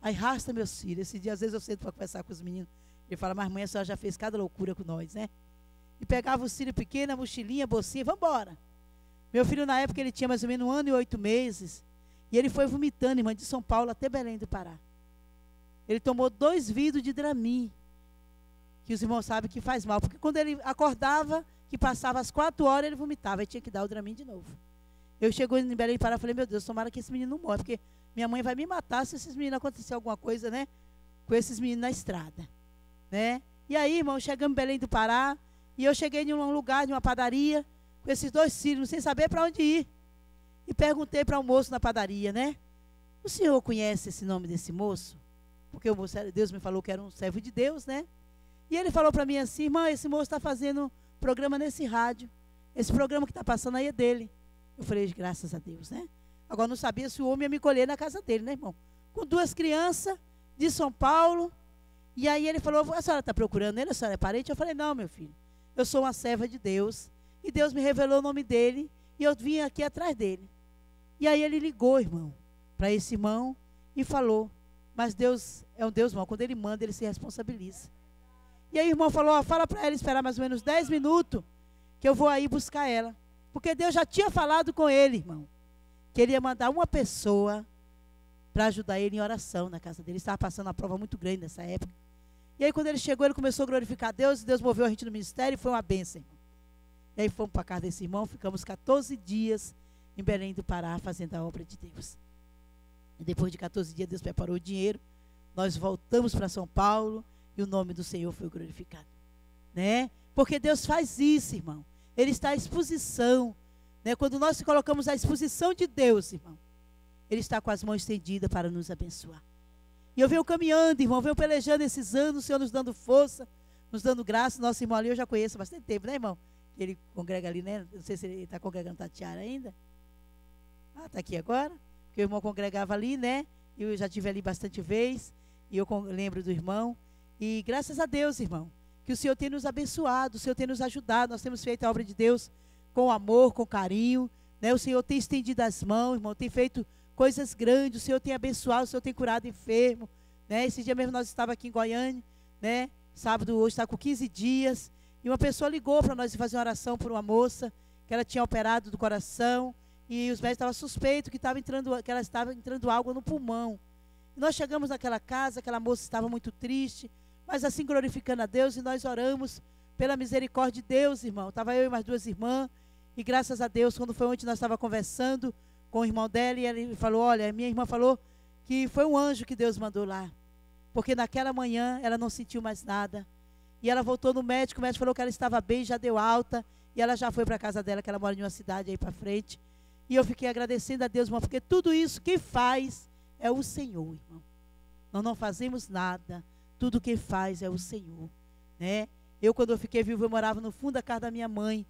Aí arrasta meus filhos. Esse dia, às vezes, eu sento para conversar com os meninos. Ele fala, mas mãe, a senhora já fez cada loucura com nós, né? E pegava os filhos pequenos, a mochilinha, a bolsinha, vamos embora. Meu filho, na época, ele tinha mais ou menos 1 ano e 8 meses. E ele foi vomitando, irmã, de São Paulo até Belém do Pará. Ele tomou 2 vidros de Dramin, que os irmãos sabem que faz mal. Porque quando ele acordava, que passava as 4 horas, ele vomitava. Aí tinha que dar o Dramin de novo. Eu chegou em Belém do Pará e falei, meu Deus, tomara que esse menino não morra, porque minha mãe vai me matar se esses meninos acontecer alguma coisa, né? Com esses meninos na estrada, né? E aí, irmão, chegamos em Belém do Pará, e eu cheguei em um lugar, de uma padaria, com esses 2 filhos, sem saber para onde ir. E perguntei para o moço na padaria, né? O senhor conhece esse nome desse moço? Porque o moço, Deus me falou que era um servo de Deus, né? E ele falou para mim assim, irmã, esse moço está fazendo programa nesse rádio. Esse programa que está passando aí é dele. Eu falei, graças a Deus, né? Agora não sabia se o homem ia me colher na casa dele, né, irmão? Com 2 crianças de São Paulo. E aí ele falou, a senhora está procurando ele? A senhora é parente? Eu falei, não, meu filho. Eu sou uma serva de Deus. E Deus me revelou o nome dele. E eu vim aqui atrás dele. E aí ele ligou, irmão, para esse irmão e falou. Mas Deus é um Deus, irmão. Quando Ele manda, Ele se responsabiliza. E aí o irmão falou, fala para ela esperar mais ou menos 10 minutos, que eu vou aí buscar ela. Porque Deus já tinha falado com ele, irmão, que Ele ia mandar uma pessoa para ajudar ele em oração na casa dele. Ele estava passando uma prova muito grande nessa época. E aí quando ele chegou, ele começou a glorificar a Deus, e Deus moveu a gente no ministério, e foi uma bênção, irmão. E aí fomos para a casa desse irmão, ficamos 14 dias em Belém do Pará, fazendo a obra de Deus. E depois de 14 dias, Deus preparou o dinheiro, nós voltamos para São Paulo, e o nome do Senhor foi glorificado, né? Porque Deus faz isso, irmão. Ele está à exposição, né? Quando nós colocamos à exposição de Deus, irmão, Ele está com as mãos estendidas para nos abençoar. E eu venho caminhando, irmão, venho pelejando esses anos, o Senhor nos dando força, nos dando graça. Nosso irmão ali eu já conheço há bastante tempo, né, irmão? Ele congrega ali, né? Não sei se ele está congregando Tatiara ainda. Ah, está aqui agora. Porque o irmão congregava ali, né? Eu já estive ali bastante vez. E eu lembro do irmão. E graças a Deus, irmão, que o Senhor tem nos abençoado, o Senhor tem nos ajudado. Nós temos feito a obra de Deus com amor, com carinho, né? O Senhor tem estendido as mãos, irmão, tem feito coisas grandes. O Senhor tem abençoado, o Senhor tem curado enfermo, né? Esse dia mesmo nós estávamos aqui em Goiânia, né? Sábado hoje está com 15 dias. E uma pessoa ligou para nós fazer uma oração por uma moça que ela tinha operado do coração. E os médicos estavam suspeitos que ela estava entrando água no pulmão. E nós chegamos naquela casa, aquela moça estava muito triste, mas assim glorificando a Deus, e nós oramos pela misericórdia de Deus, irmão. Estava eu e mais duas irmãs, e graças a Deus, quando foi ontem, nós estávamos conversando com o irmão dela, e ele falou, olha, minha irmã falou que foi um anjo que Deus mandou lá, porque naquela manhã ela não sentiu mais nada, e ela voltou no médico, o médico falou que ela estava bem, já deu alta, e ela já foi para a casa dela, que ela mora em uma cidade aí para frente, e eu fiquei agradecendo a Deus, irmão, porque tudo isso quem faz é o Senhor, irmão. Nós não fazemos nada, tudo quem faz é o Senhor, né? Eu, quando eu fiquei vivo, eu morava no fundo da casa da minha mãe,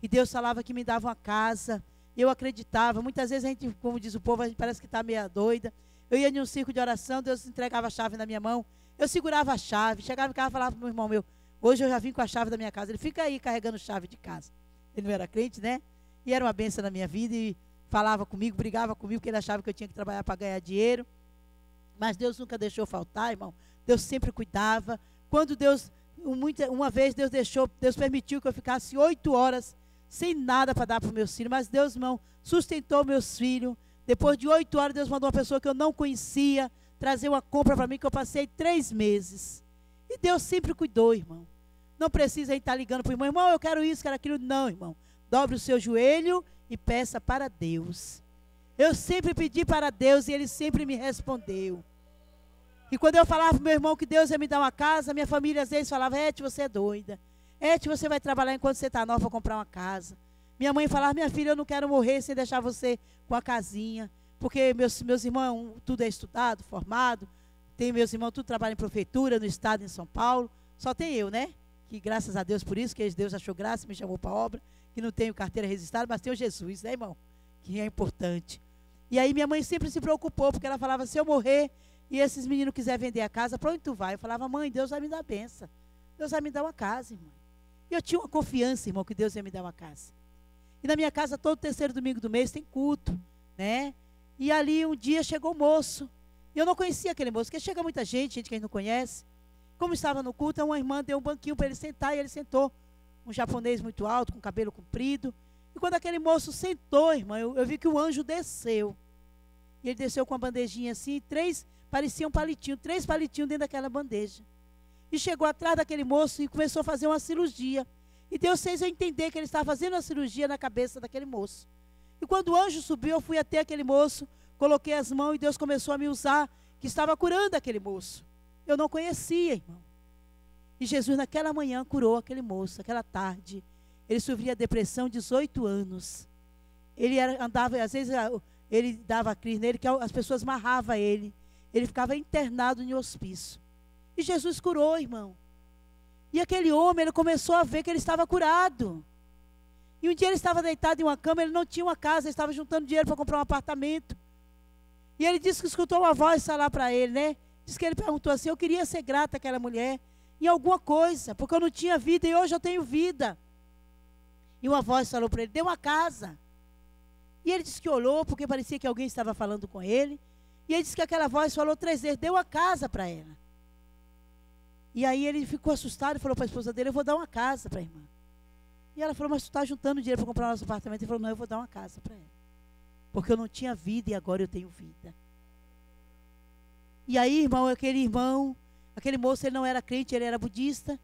e Deus falava que me dava uma casa, eu acreditava. Muitas vezes a gente, como diz o povo, a gente parece que está meia doida. Eu ia em um círculo de oração, Deus entregava a chave na minha mão, eu segurava a chave, chegava em casa e falava para o meu irmão meu, hoje eu já vim com a chave da minha casa. Ele fica aí carregando chave de casa. Ele não era crente, né? E era uma bênção na minha vida, e falava comigo, brigava comigo, porque ele achava que eu tinha que trabalhar para ganhar dinheiro. Mas Deus nunca deixou faltar, irmão. Deus sempre cuidava. Quando Deus, uma vez Deus permitiu que eu ficasse 8 horas sem nada para dar para os meus filhos. Mas Deus, irmão, sustentou meus filhos. Depois de 8 horas, Deus mandou uma pessoa que eu não conhecia trazer uma compra para mim, que eu passei 3 meses. E Deus sempre cuidou, irmão. Não precisa a gente estar ligando para o irmão, irmão, eu quero isso, quero aquilo. Não, irmão. Dobre o seu joelho e peça para Deus. Eu sempre pedi para Deus e Ele sempre me respondeu. E quando eu falava para o meu irmão que Deus ia me dar uma casa, minha família às vezes falava, Eti, você é doida. Eti, você vai trabalhar enquanto você está nova para comprar uma casa. Minha mãe falava, minha filha, eu não quero morrer sem deixar você com a casinha. Porque meus irmãos, tudo é estudado, formado. Tem meus irmãos, tudo trabalha em prefeitura, no estado, em São Paulo. Só tem eu, né? Que graças a Deus por isso, que Deus achou graça, me chamou para a obra. Que não tenho carteira registrada, mas tenho Jesus, né, irmão? Que é importante. E aí minha mãe sempre se preocupou, porque ela falava, se eu morrer e esses meninos quiserem vender a casa, para onde tu vai? Eu falava, mãe, Deus vai me dar bênção. Deus vai me dar uma casa, irmão. E eu tinha uma confiança, irmão, que Deus ia me dar uma casa. E na minha casa, todo terceiro domingo do mês tem culto, né? E ali um dia chegou um moço. E eu não conhecia aquele moço, porque chega muita gente que a gente não conhece. Como estava no culto, uma irmã deu um banquinho para ele sentar, e ele sentou. Um japonês muito alto, com cabelo comprido. E quando aquele moço sentou, irmão, eu vi que o anjo desceu. E ele desceu com uma bandejinha assim, parecia um palitinho, 3 palitinhos dentro daquela bandeja. E chegou atrás daquele moço e começou a fazer uma cirurgia. E Deus fez eu entender que ele estava fazendo uma cirurgia na cabeça daquele moço. E quando o anjo subiu, eu fui até aquele moço, coloquei as mãos e Deus começou a me usar, que estava curando aquele moço. Eu não conhecia, irmão. E Jesus naquela manhã curou aquele moço, aquela tarde. Ele sofria depressão, 18 anos. Ele andava, às vezes ele dava crise nele, que as pessoas amarravam ele. Ele ficava internado em hospício. E Jesus curou, irmão. E aquele homem, ele começou a ver que ele estava curado. E um dia ele estava deitado em uma cama, ele não tinha uma casa, ele estava juntando dinheiro para comprar um apartamento. E ele disse que escutou uma voz falar para ele, né? Diz que ele perguntou assim, eu queria ser grata àquela mulher em alguma coisa, porque eu não tinha vida e hoje eu tenho vida. E uma voz falou para ele, dê uma casa. E ele disse que olhou, porque parecia que alguém estava falando com ele. E ele disse que aquela voz falou 3 vezes, deu uma casa para ela. E aí ele ficou assustado e falou para a esposa dele, eu vou dar uma casa para a irmã. E ela falou, mas tu está juntando dinheiro para comprar o nosso apartamento? Ele falou, não, eu vou dar uma casa para ela. Porque eu não tinha vida e agora eu tenho vida. E aí, irmão, aquele moço, ele não era crente, ele era budista.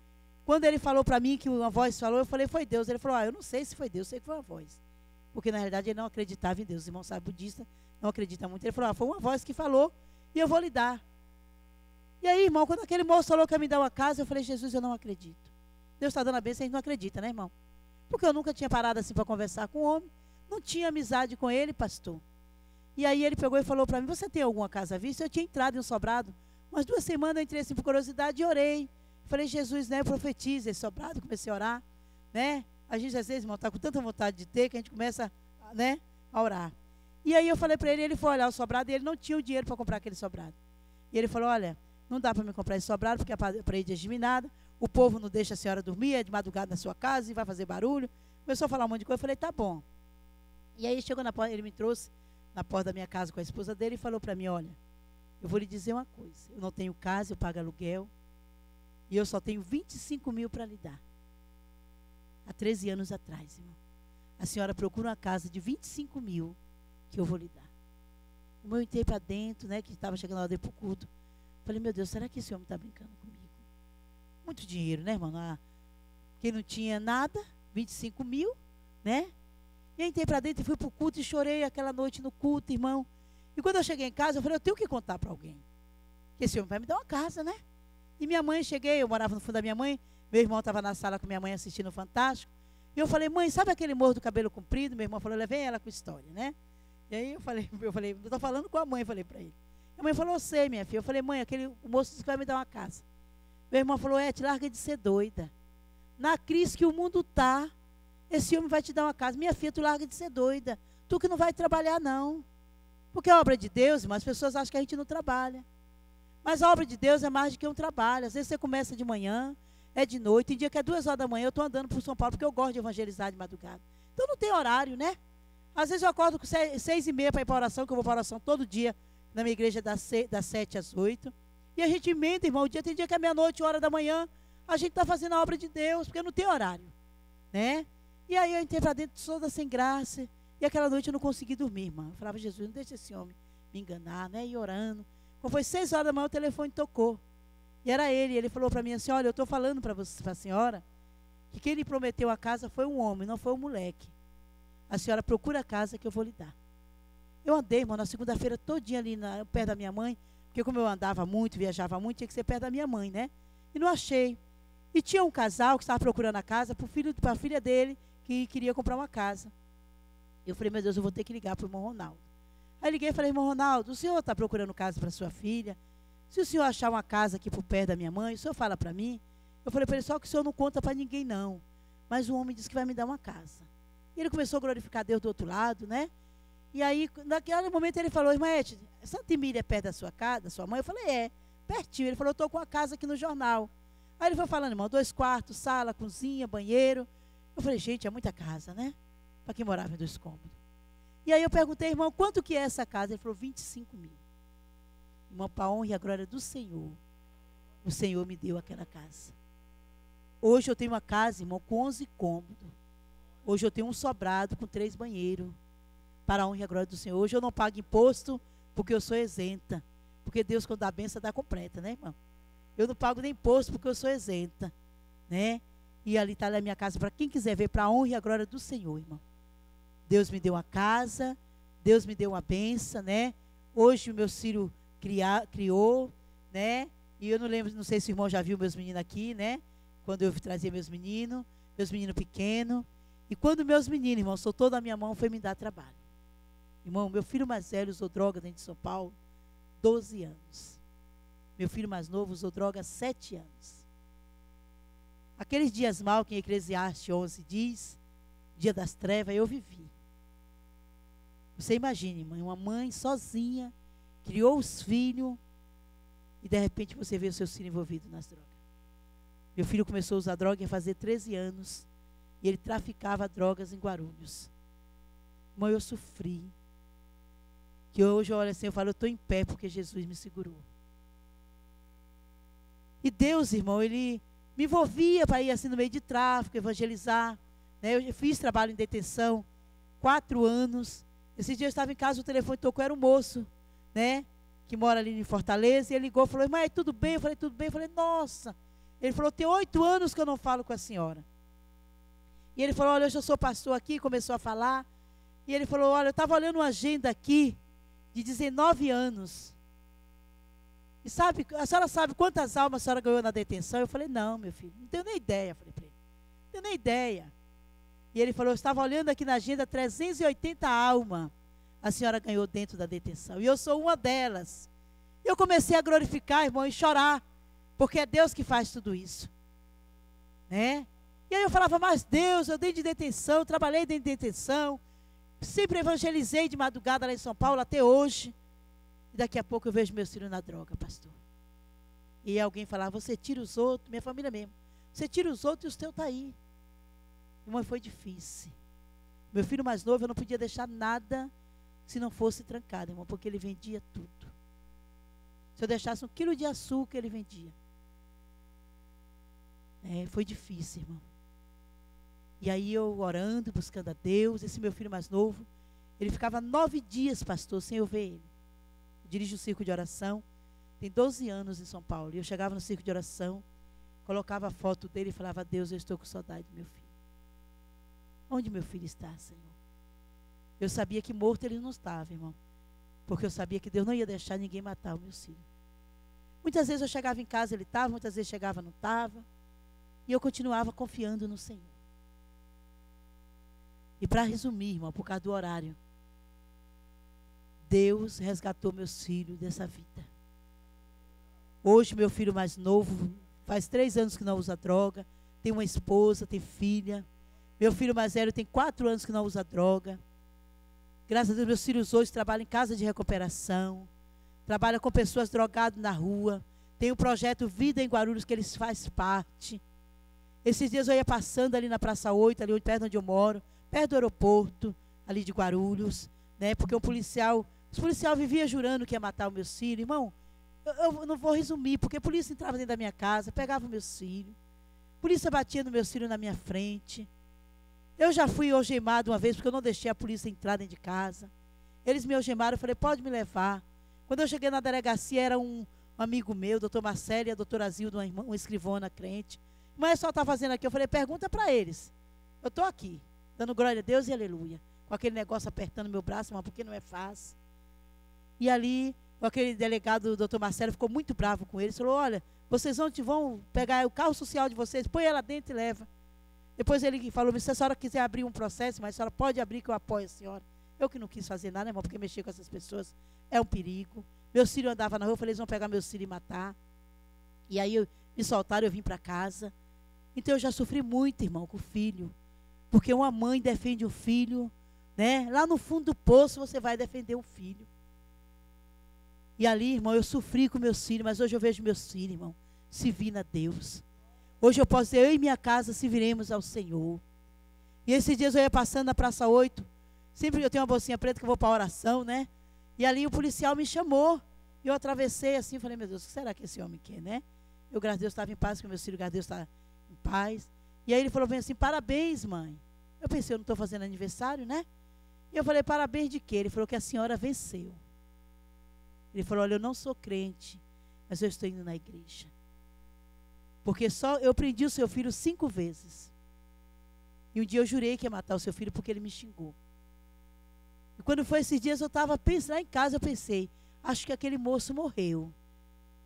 Quando ele falou para mim que uma voz falou, eu falei, foi Deus. Ele falou, eu não sei se foi Deus, sei que foi uma voz. Porque na realidade ele não acreditava em Deus. Os irmãos sabem, budista não acredita muito. Ele falou, foi uma voz que falou e eu vou lhe dar. E aí, irmão, quando aquele moço falou que ia me dar uma casa, eu falei, Jesus, eu não acredito. Deus está dando a bênção, a gente não acredita, né, irmão? Porque eu nunca tinha parado assim para conversar com o homem. Não tinha amizade com ele, pastor. E aí ele pegou e falou para mim, você tem alguma casa à vista? Eu tinha entrado em um sobrado. Umas 2 semanas eu entrei assim por curiosidade e orei. Falei, Jesus, né, profetiza esse sobrado. Comecei a orar, né? A gente às vezes, irmão, está com tanta vontade de ter que a gente começa, né, a orar. E aí eu falei para ele foi olhar o sobrado e ele não tinha o dinheiro para comprar aquele sobrado. E ele falou, olha, não dá para me comprar esse sobrado porque a parede é geminada, o povo não deixa a senhora dormir, é de madrugada na sua casa e vai fazer barulho. Começou a falar um monte de coisa, eu falei, tá bom. E aí chegou na porta, ele me trouxe na porta da minha casa com a esposa dele e falou para mim, olha, eu vou lhe dizer uma coisa, eu não tenho casa, eu pago aluguel e eu só tenho 25 mil para lhe dar. Há 13 anos atrás, irmão. A senhora procura uma casa de 25 mil que eu vou lhe dar. O eu entrei para dentro, né, que estava chegando a hora de ir para o culto. Falei, meu Deus, será que esse homem está brincando comigo? Muito dinheiro, né, irmão? que não tinha nada, 25 mil, né? E entrei para dentro e fui para o culto e chorei aquela noite no culto, irmão. E quando eu cheguei em casa, eu falei, eu tenho que contar para alguém. Que esse homem vai me dar uma casa, né? E minha mãe, cheguei, eu morava no fundo da minha mãe, meu irmão estava na sala com minha mãe assistindo o Fantástico. E eu falei, mãe, sabe aquele moço do cabelo comprido? Meu irmão falou, levei ela com história, né? E aí eu falei, eu estou falando com a mãe, falei para ele. A mãe falou, eu sei, minha filha. Eu falei, mãe, o moço disse que vai me dar uma casa. Meu irmão falou, te larga de ser doida. Na crise que o mundo está, esse homem vai te dar uma casa. Minha filha, tu larga de ser doida. Tu que não vai trabalhar, não. Porque a obra de Deus, irmão, as pessoas acham que a gente não trabalha. Mas a obra de Deus é mais do que um trabalho. Às vezes você começa de manhã, é de noite. Tem dia que é 2 horas da manhã, eu estou andando por São Paulo, porque eu gosto de evangelizar de madrugada. Então não tem horário, né? Às vezes eu acordo com 6h30 para ir para a oração, que eu vou para a oração todo dia, na minha igreja das 7 às 8. E a gente emenda, irmão. Tem dia que é meia-noite, 1 hora da manhã, a gente está fazendo a obra de Deus, porque não tem horário, né? E aí eu entrei para dentro toda sem graça. E aquela noite eu não consegui dormir, irmão. Eu falava, Jesus, não deixa esse homem me enganar, né? E orando. Quando foi 6 horas da manhã, o telefone tocou. E era ele. Ele falou para mim assim, olha, eu estou falando para a senhora que quem lhe prometeu a casa foi um homem, não foi um moleque. A senhora procura a casa que eu vou lhe dar. Eu andei, irmão, na segunda-feira todinha ali perto da minha mãe, porque como eu andava muito, viajava muito, tinha que ser perto da minha mãe, né? E não achei. E tinha um casal que estava procurando a casa para a filha dele, que queria comprar uma casa. Eu falei, meu Deus, eu vou ter que ligar para o irmão Ronaldo. Aí liguei e falei, irmão Ronaldo, o senhor está procurando casa para sua filha? Se o senhor achar uma casa aqui por perto da minha mãe, o senhor fala para mim? Eu falei para ele, só que o senhor não conta para ninguém não. Mas o homem disse que vai me dar uma casa. E ele começou a glorificar Deus do outro lado, né? E aí, naquele momento ele falou, irmã Ete, Santa Emília é perto da sua casa, da sua mãe? Eu falei, pertinho. Ele falou, eu estou com a casa aqui no jornal. Aí ele foi falando, irmão, 2 quartos, sala, cozinha, banheiro. Eu falei, gente, é muita casa, né? Para quem morava em 2 cômodos. E aí eu perguntei, irmão, quanto que é essa casa? Ele falou, 25 mil. Irmão, para a honra e a glória do Senhor, o Senhor me deu aquela casa. Hoje eu tenho uma casa, irmão, com 11 cômodos. Hoje eu tenho um sobrado com 3 banheiros. Para a honra e a glória do Senhor. Hoje eu não pago imposto porque eu sou isenta. Porque Deus, quando dá a benção, dá completa, né, irmão? Eu não pago nem imposto porque eu sou isenta, né? E ali está a minha casa para quem quiser ver, para a honra e a glória do Senhor, irmão. Deus me deu uma casa, Deus me deu uma benção, né? Hoje o meu filho criou, né? E eu não lembro, não sei se o irmão já viu meus meninos aqui, né? Quando eu trazia meus meninos pequenos. E quando meus meninos, irmão, soltou da minha mão, foi me dar trabalho. Irmão, meu filho mais velho usou droga dentro de São Paulo 12 anos. Meu filho mais novo usou droga 7 anos. Aqueles dias maus que em Eclesiastes 11 diz, dia das trevas, eu vivi. Você imagine, mãe, uma mãe sozinha, criou os filhos e de repente você vê o seu filho envolvido nas drogas. Meu filho começou a usar droga em fazer 13 anos e ele traficava drogas em Guarulhos. Irmão, eu sofri. Que hoje eu olho assim, eu falo, eu estou em pé porque Jesus me segurou. E Deus, irmão, Ele me envolvia para ir assim no meio de tráfico, evangelizar. Né? Eu fiz trabalho em detenção, 4 anos. Esse dia eu estava em casa, o telefone tocou, era um moço, né? Que mora ali em Fortaleza. E ele ligou e falou, irmã, tudo bem? Eu falei, tudo bem. Eu falei, nossa. Ele falou, tem 8 anos que eu não falo com a senhora. E ele falou, olha, hoje eu sou pastor aqui, começou a falar. E ele falou, olha, eu estava olhando uma agenda aqui de 19 anos. E sabe, a senhora sabe quantas almas a senhora ganhou na detenção? Eu falei, não, meu filho, não tenho nem ideia. Falei para ele, não tenho nem ideia. E ele falou, eu estava olhando aqui na agenda, 380 almas a senhora ganhou dentro da detenção. E eu sou uma delas. E eu comecei a glorificar, irmão, e chorar. Porque é Deus que faz tudo isso. Né? E aí eu falava, mas Deus, eu dentro de detenção, trabalhei dentro de detenção. Sempre evangelizei de madrugada lá em São Paulo, até hoje. E daqui a pouco eu vejo meus filhos na droga, pastor. E alguém falava, você tira os outros, minha família mesmo. Você tira os outros e os teus estão aí. Irmão, foi difícil. Meu filho mais novo, eu não podia deixar nada se não fosse trancado, irmão, porque ele vendia tudo. Se eu deixasse 1 quilo de açúcar, ele vendia. Foi difícil, irmão. E aí eu orando, buscando a Deus, esse meu filho mais novo, ele ficava 9 dias, pastor, sem eu ver ele. Eu dirijo um circo de oração, tem 12 anos em São Paulo, e eu chegava no circo de oração, colocava a foto dele e falava: Deus, eu estou com saudade do meu filho. Onde meu filho está, Senhor? Eu sabia que morto ele não estava, irmão. Porque eu sabia que Deus não ia deixar ninguém matar o meu filho. Muitas vezes eu chegava em casa, ele estava, muitas vezes chegava, não estava. E eu continuava confiando no Senhor. E para resumir, irmão, por causa do horário, Deus resgatou meus filhos dessa vida. Hoje meu filho mais novo, faz 3 anos que não usa droga, tem uma esposa, tem filha. Meu filho mais velho tem 4 anos que não usa droga. Graças a Deus, meus filhos hoje trabalham em casa de recuperação, trabalham com pessoas drogadas na rua. Tem um projeto Vida em Guarulhos que eles fazem parte. Esses dias eu ia passando ali na Praça 8, ali perto onde eu moro, perto do aeroporto, ali de Guarulhos, né? Porque os policial vivia jurando que ia matar o meu filho. Irmão, eu não vou resumir, porque a polícia entrava dentro da minha casa, pegava o meu filho, a polícia batia no meu filho na minha frente. Eu já fui algemado uma vez, porque eu não deixei a polícia entrar dentro de casa. Eles me algemaram, eu falei: pode me levar. Quando eu cheguei na delegacia, era um amigo meu, doutor Marcelo e a doutora Zilda, uma escrivana crente. Mas só está fazendo aqui. Eu falei: pergunta para eles. Eu estou aqui, dando glória a Deus e aleluia. Com aquele negócio apertando meu braço, mas porque não é fácil. E ali, aquele delegado, o doutor Marcelo, ficou muito bravo com eles. Falou: olha, vocês vão pegar o carro social de vocês, põe ela dentro e leva. Depois ele falou: se a senhora quiser abrir um processo, mas a senhora pode abrir, que eu apoio a senhora. Eu que não quis fazer nada, irmão, porque mexer com essas pessoas é um perigo. Meus filhos andavam na rua, eu falei: eles vão pegar meus filhos e matar. E aí me soltaram, eu vim para casa. Então eu já sofri muito, irmão, com o filho. Porque uma mãe defende o filho, né? Lá no fundo do poço você vai defender o filho. E ali, irmão, eu sofri com meus filhos, mas hoje eu vejo meus filhos, irmão, servindo a Deus. Hoje eu posso dizer: eu e minha casa serviremos ao Senhor. E esses dias eu ia passando na Praça 8, sempre eu tenho uma bolsinha preta que eu vou para a oração, né? E ali o policial me chamou, e eu atravessei assim, falei: meu Deus, o que será que esse homem quer, né? Eu, graças a Deus, estava em paz, porque meu filho, graças a Deus, está em paz. E aí ele falou bem assim: parabéns, mãe. Eu pensei: eu não estou fazendo aniversário, né? E eu falei: parabéns de quê? Ele falou que a senhora venceu. Ele falou: olha, eu não sou crente, mas eu estou indo na igreja. Porque só eu prendi o seu filho 5 vezes. E um dia eu jurei que ia matar o seu filho porque ele me xingou. E quando foi esses dias eu estava pensando, lá em casa eu pensei: acho que aquele moço morreu,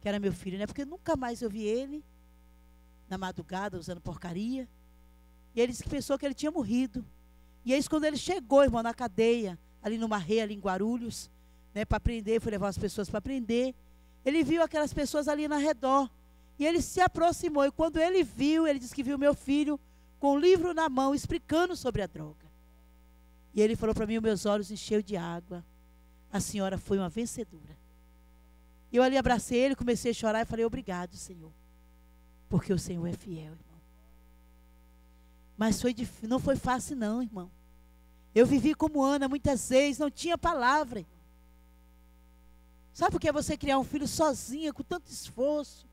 que era meu filho, né? Porque nunca mais eu vi ele na madrugada usando porcaria. E ele disse que pensou que ele tinha morrido. E aí quando ele chegou, irmão, na cadeia, ali no Marrê, ali em Guarulhos, né, para prender, foi levar as pessoas para prender. Ele viu aquelas pessoas ali na redor. E ele se aproximou, e quando ele viu, ele disse que viu meu filho com um livro na mão, explicando sobre a droga. E ele falou para mim: meus olhos encheu de água. A senhora foi uma vencedora. Eu ali abracei ele, comecei a chorar e falei: obrigado, Senhor. Porque o Senhor é fiel, irmão. Mas não foi fácil não, irmão. Eu vivi como Ana muitas vezes, não tinha palavra, irmão. Sabe por que você criar um filho sozinha, com tanto esforço?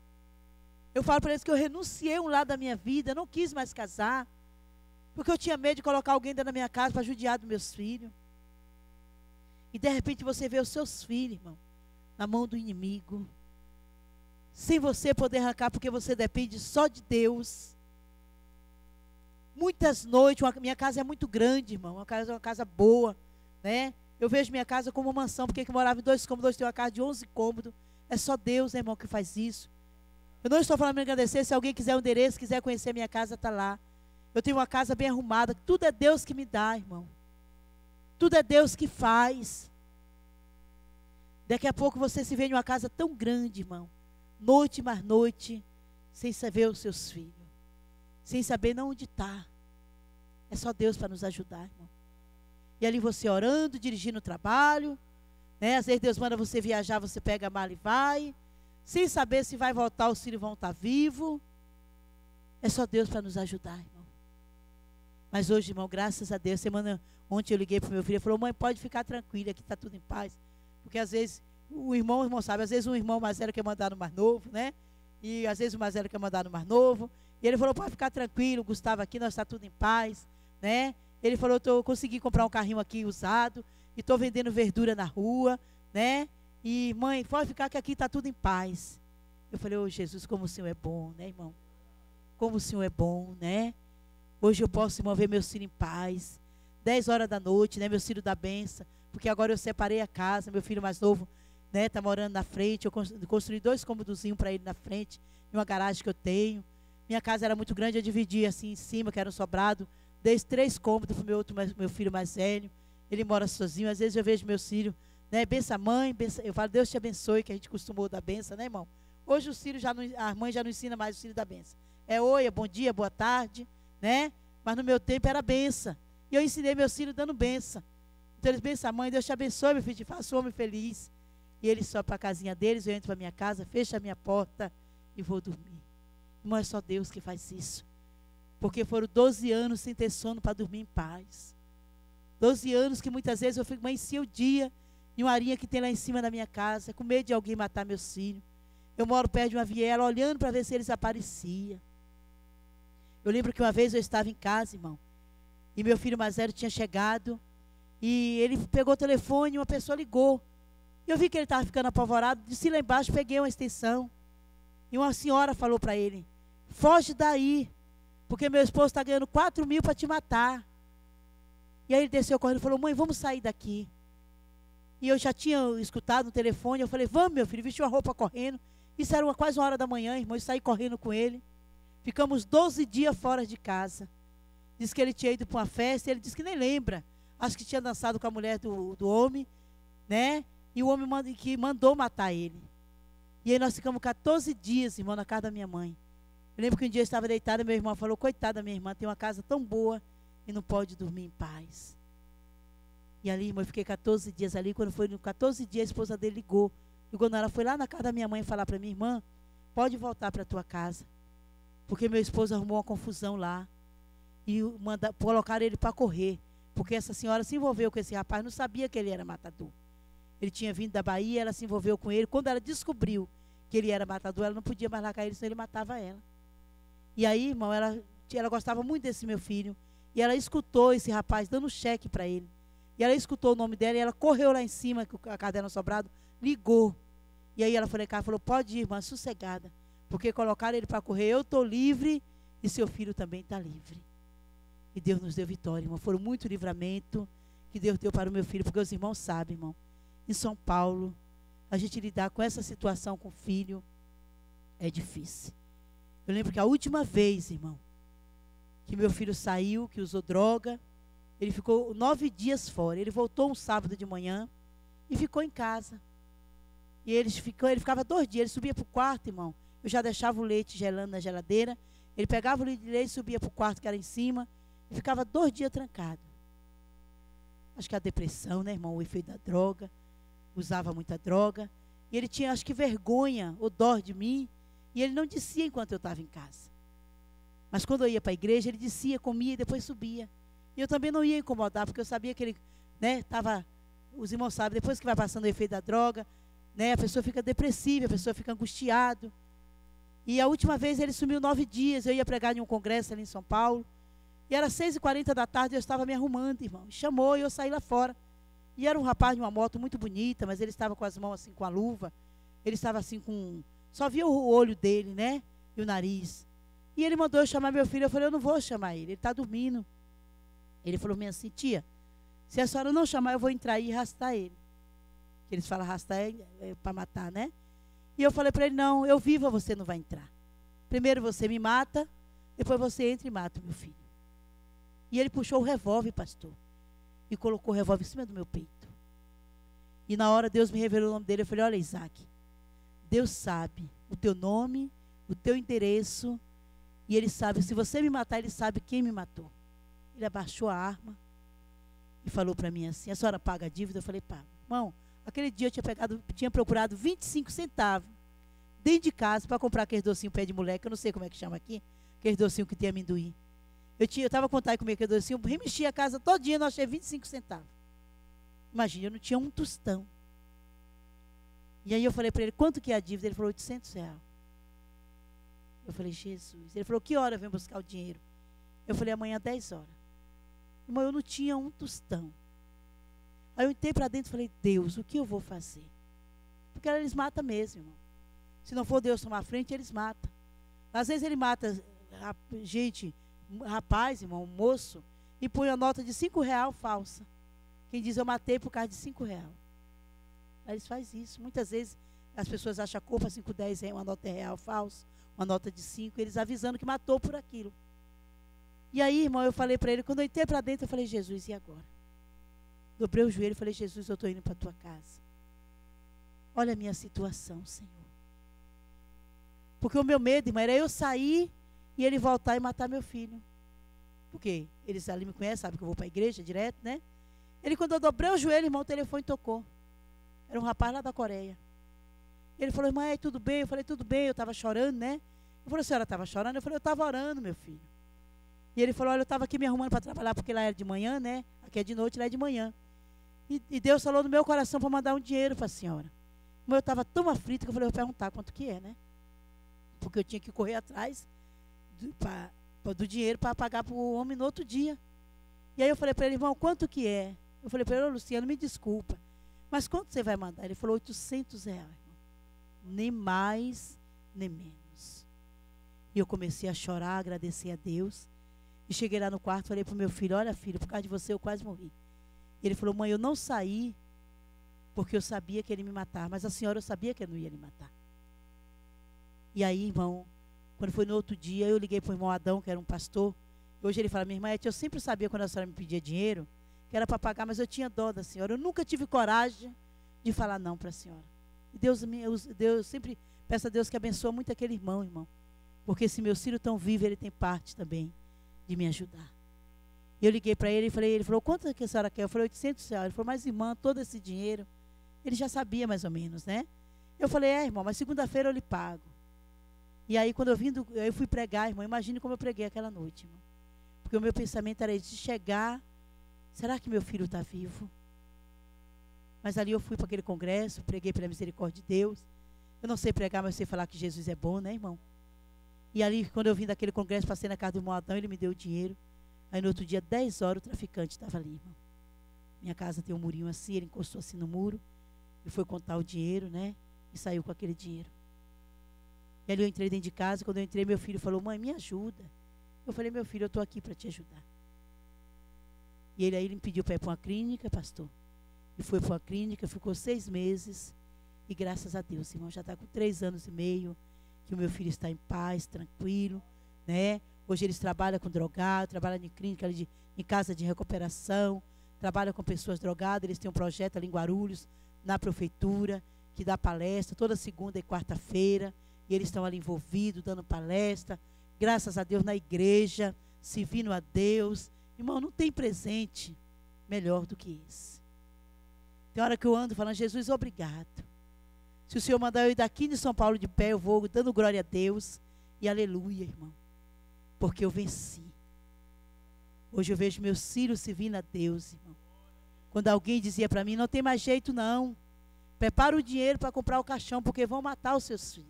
Eu falo para eles que eu renunciei um lado da minha vida, não quis mais casar, porque eu tinha medo de colocar alguém dentro da minha casa para judiar dos meus filhos. E de repente você vê os seus filhos, irmão, na mão do inimigo, sem você poder arrancar, porque você depende só de Deus. Muitas noites, minha casa é muito grande, irmão, uma casa boa, né? Eu vejo minha casa como uma mansão, porque que morava em 2 cômodos, hoje tem uma casa de 11 cômodos. É só Deus, né, irmão, que faz isso. Eu não estou falando para agradecer, se alguém quiser um endereço, quiser conhecer a minha casa, está lá. Eu tenho uma casa bem arrumada, tudo é Deus que me dá, irmão. Tudo é Deus que faz. Daqui a pouco você se vê em uma casa tão grande, irmão, noite mais noite, sem saber os seus filhos, sem saber não onde está. É só Deus para nos ajudar, irmão. E ali você orando, dirigindo o trabalho, né? Às vezes Deus manda você viajar, você pega a mala e vai, sem saber se vai voltar, os filhos vão estar vivos. É só Deus para nos ajudar, irmão. Mas hoje, irmão, graças a Deus, ontem eu liguei para o meu filho e falou: mãe, pode ficar tranquila, que está tudo em paz. Porque às vezes, o irmão sabe, às vezes um irmão mais velho quer mandar no mais novo, né? E às vezes o mais velho quer mandar no mais novo. E ele falou: pode ficar tranquilo, Gustavo aqui, nós está tudo em paz, né? Ele falou: eu consegui comprar um carrinho aqui usado, e estou vendendo verdura na rua, né? E mãe, pode ficar que aqui está tudo em paz. Eu falei: ô Jesus, como o Senhor é bom, né, irmão? como o Senhor é bom, né? Hoje eu posso, irmão, ver meus filhos em paz. 10 horas da noite, né? Meus filhos da benção. Porque agora eu separei a casa, meu filho mais novo, né? Tá morando na frente. Eu construí 2 cômodozinhos para ele na frente, em uma garagem que eu tenho. Minha casa era muito grande, eu dividi assim em cima, que era um sobrado. Dei 3 cômodos para meu filho mais velho. Ele mora sozinho. Às vezes eu vejo meus filhos, né? Bença mãe, bença. Eu falo, Deus te abençoe, que a gente costumou dar benção, né, irmão? Hoje os filhos já não, a mãe já não ensina mais os filhos da benção. É oi, é bom dia, boa tarde, né? Mas no meu tempo era benção. E eu ensinei meus filhos dando benção. Então eles bençam a mãe, Deus te abençoe, meu filho, te faça um homem feliz. E eles sobem para a casinha deles, eu entro para a minha casa, fecho a minha porta e vou dormir. Irmão, é só Deus que faz isso. Porque foram 12 anos sem ter sono para dormir em paz. 12 anos que muitas vezes eu amanhecia o dia em uma arinha que tem lá em cima da minha casa, com medo de alguém matar meus filhos. Eu moro perto de uma viela, olhando para ver se eles apareciam. Eu lembro que uma vez eu estava em casa, irmão, e meu filho mais velho tinha chegado, e ele pegou o telefone e uma pessoa ligou. Eu vi que ele estava ficando apavorado, desci lá embaixo, peguei uma extensão, e uma senhora falou para ele, foge daí, porque meu esposo está ganhando 4 mil para te matar. E aí ele desceu correndo e falou, mãe, vamos sair daqui. E eu já tinha escutado no telefone, eu falei, vamos meu filho, vestiu a roupa correndo. Isso era quase 1 hora da manhã, irmão, eu saí correndo com ele. Ficamos 12 dias fora de casa. Diz que ele tinha ido para uma festa, ele disse que nem lembra. Acho que tinha dançado com a mulher do homem, né? E o homem que mandou matar ele. E aí nós ficamos 14 dias, irmão, na casa da minha mãe. Eu lembro que um dia eu estava deitada, meu irmão falou, coitada da minha irmã, tem uma casa tão boa e não pode dormir em paz. E ali, irmão, eu fiquei 14 dias ali. Quando foi no 14 dias, a esposa dele ligou. Quando ela foi lá na casa da minha mãe falar para minha irmã, pode voltar para a tua casa. Porque meu esposo arrumou uma confusão lá. E colocaram ele para correr. Porque essa senhora se envolveu com esse rapaz, não sabia que ele era matador. Ele tinha vindo da Bahia, ela se envolveu com ele. Quando ela descobriu que ele era matador, ela não podia mais largar ele, senão ele matava ela. E aí, irmão, ela gostava muito desse meu filho. E ela escutou esse rapaz dando cheque para ele. E ela escutou o nome dela e ela correu lá em cima, que a casa dela no sobrado, ligou. E aí ela foi cá e falou, pode ir, irmã, sossegada. Porque colocaram ele para correr, eu estou livre e seu filho também está livre. E Deus nos deu vitória, irmão. Foi muito livramento que Deus deu para o meu filho, porque os irmãos sabem, irmão. Em São Paulo, a gente lidar com essa situação com o filho é difícil. Eu lembro que a última vez, irmão, que meu filho saiu, que usou droga, ele ficou 9 dias fora. Ele voltou um sábado de manhã e ficou em casa. E ele ficava 2 dias, ele subia para o quarto, irmão. Eu já deixava o leite gelando na geladeira. Ele pegava o leite, subia para o quarto que era em cima e ficava 2 dias trancado. Acho que a depressão, né, irmão? O efeito da droga. Usava muita droga. E ele tinha, acho que, vergonha ou dó de mim. E ele não descia enquanto eu estava em casa. Mas quando eu ia para a igreja, ele descia, comia e depois subia. E eu também não ia incomodar, porque eu sabia que ele, né, estava... Os irmãos sabem, depois que vai passando o efeito da droga, né, a pessoa fica depressiva, a pessoa fica angustiada. E a última vez ele sumiu 9 dias. Eu ia pregar em um congresso ali em São Paulo. E era 6h40 da tarde, eu estava me arrumando, irmão. Me chamou e eu saí lá fora. E era um rapaz de uma moto muito bonita, mas ele estava com as mãos assim, com a luva. Ele estava assim com... Só via o olho dele, né? E o nariz. E ele mandou eu chamar meu filho. Eu falei, eu não vou chamar ele está dormindo. Ele falou assim, tia, se a senhora não chamar, eu vou entrar aí e arrastar ele. Que eles falam arrastar é para matar, né? E eu falei para ele, não, eu viva, você não vai entrar. Primeiro você me mata, depois você entra e mata o meu filho. E ele puxou o revólver, pastor, e colocou o revólver em cima do meu peito. E na hora Deus me revelou o nome dele. Eu falei, olha, Isaac, Deus sabe o teu nome, o teu endereço, e ele sabe, se você me matar, ele sabe quem me matou. Ele abaixou a arma e falou para mim assim, a senhora paga a dívida? Eu falei, pago. Irmão, aquele dia eu tinha procurado 25 centavos dentro de casa para comprar aquele docinho pé de moleque, eu não sei como é que chama aqui, aquele docinho que tem amendoim. Eu estava com vontade de comer aquele docinho, remexi a casa todinha, não achei 25 centavos. Imagina, eu não tinha um tostão. E aí eu falei para ele, quanto que é a dívida? Ele falou, R$800. Eu falei, Jesus. Ele falou, que hora eu venho buscar o dinheiro? Eu falei, amanhã 10 horas. Irmão, eu não tinha um tostão. Aí eu entrei para dentro e falei, Deus, o que eu vou fazer? Porque eles matam mesmo, irmão. Se não for Deus tomar frente, eles matam. Às vezes ele mata gente, rapaz, irmão, moço, e põe a nota de R$5 falsa. Quem diz eu matei por causa de R$5. Aí eles fazem isso. Muitas vezes as pessoas acham a culpa, 5, 10 é uma nota real falsa, uma nota de 5, eles avisando que matou por aquilo. E aí, irmão, eu falei para ele, quando eu entrei para dentro, eu falei, Jesus, e agora? Dobrei o joelho e falei, Jesus, eu estou indo para a tua casa. Olha a minha situação, Senhor. Porque o meu medo, irmão, era eu sair e ele voltar e matar meu filho. Porque eles ali me conhecem, sabem que eu vou para a igreja direto, né? Ele, quando eu dobrei o joelho, irmão, o telefone tocou. Era um rapaz lá da Coreia. Ele falou, irmã, tudo bem? Eu falei, tudo bem, eu estava chorando, né? Eu falei, a senhora estava chorando? Eu falei, eu estava orando, meu filho. E ele falou, olha, eu estava aqui me arrumando para trabalhar, porque lá era de manhã, né? Aqui é de noite, lá é de manhã. E Deus falou no meu coração para mandar um dinheiro para a senhora. Mas eu estava tão aflito que eu falei, eu vou perguntar quanto que é, né? Porque eu tinha que correr atrás do dinheiro para pagar para o homem no outro dia. E aí eu falei para ele, irmão, quanto que é? Eu falei para ele, Luciano, me desculpa, mas quanto você vai mandar? Ele falou, R$800, irmão. Nem mais, nem menos. E eu comecei a chorar, agradecer a Deus. E cheguei lá no quarto, falei para o meu filho, olha filho, por causa de você eu quase morri. E ele falou, mãe, eu não saí porque eu sabia que ele me matar, mas a senhora eu sabia que ele não ia me matar. E aí, irmão, quando foi no outro dia, eu liguei para o irmão Adão, que era um pastor. Hoje ele fala, minha irmã, eu sempre sabia quando a senhora me pedia dinheiro, que era para pagar, mas eu tinha dó da senhora. Eu nunca tive coragem de falar não para a senhora. E Deus sempre peço a Deus que abençoe muito aquele irmão. Porque se meu filho tão vivo, ele tem parte também de me ajudar. E eu liguei para ele e falei, ele falou, quanto que a senhora quer? Eu falei, R$800. Ele falou, mas irmã, todo esse dinheiro, ele já sabia mais ou menos, né? Eu falei, irmão, mas segunda-feira eu lhe pago. E aí, quando eu fui pregar, irmão, imagine como eu preguei aquela noite, irmão. Porque o meu pensamento era de chegar, será que meu filho está vivo? Mas ali eu fui para aquele congresso, preguei pela misericórdia de Deus. Eu não sei pregar, mas sei falar que Jesus é bom, né, irmão? E ali, quando eu vim daquele congresso, passei na casa do irmão Adão, ele me deu o dinheiro. Aí no outro dia, 10 horas, o traficante estava ali, irmão. Minha casa tem um murinho assim, ele encostou assim no muro e foi contar o dinheiro, né? E saiu com aquele dinheiro. E ali eu entrei dentro de casa, quando eu entrei, meu filho falou, mãe, me ajuda. Eu falei, meu filho, eu estou aqui para te ajudar. E ele me pediu para ir para uma clínica, pastor. E foi para uma clínica, ficou 6 meses. E graças a Deus, irmão, já está com 3 anos e meio, que o meu filho está em paz, tranquilo, né? Hoje eles trabalham com drogado, trabalham em clínica, em casa de recuperação, trabalham com pessoas drogadas. Eles têm um projeto ali em Guarulhos, na prefeitura, que dá palestra toda segunda e quarta-feira. E eles estão ali envolvidos, dando palestra. Graças a Deus, na igreja, servindo a Deus. Irmão, não tem presente melhor do que esse. Tem hora que eu ando falando, Jesus, obrigado. Se o Senhor mandar eu ir daqui de São Paulo de pé, eu vou dando glória a Deus. E aleluia, irmão. Porque eu venci. Hoje eu vejo meus filhos servindo a Deus, irmão. Quando alguém dizia para mim, não tem mais jeito não. Prepara o dinheiro para comprar o caixão, porque vão matar os seus filhos.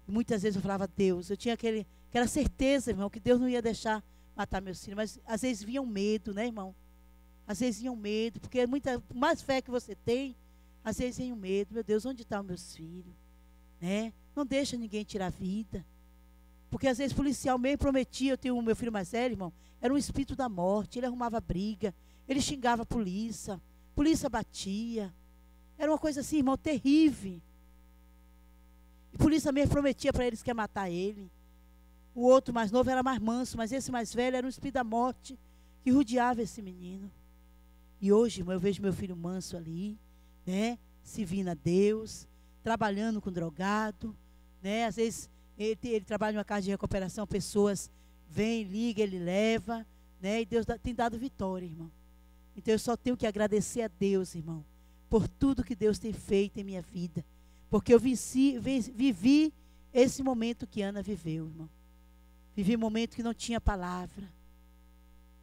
E muitas vezes eu falava, Deus, eu tinha aquela certeza, irmão, que Deus não ia deixar matar meus filhos. Mas às vezes vinha um medo, né, irmão? Às vezes vinha um medo, porque mais fé que você tem, às vezes vem um medo. Meu Deus, onde estão meus filhos? Né? Não deixa ninguém tirar a vida. Porque às vezes policial mesmo prometia, eu tenho o meu filho mais velho, irmão, era um espírito da morte, ele arrumava briga, ele xingava a polícia batia. Era uma coisa assim, irmão, terrível. E polícia mesmo prometia para eles que ia matar ele. O outro mais novo era mais manso, mas esse mais velho era um espírito da morte que rodeava esse menino. E hoje, irmão, eu vejo meu filho manso ali, né, servindo a Deus, trabalhando com drogado, né, às vezes ele trabalha em uma casa de recuperação, pessoas vêm, ligam, ele leva, né, e Deus tem dado vitória, irmão. Então eu só tenho que agradecer a Deus, irmão, por tudo que Deus tem feito em minha vida, porque eu vivi esse momento que Ana viveu, irmão. Vivi um momento que não tinha palavra,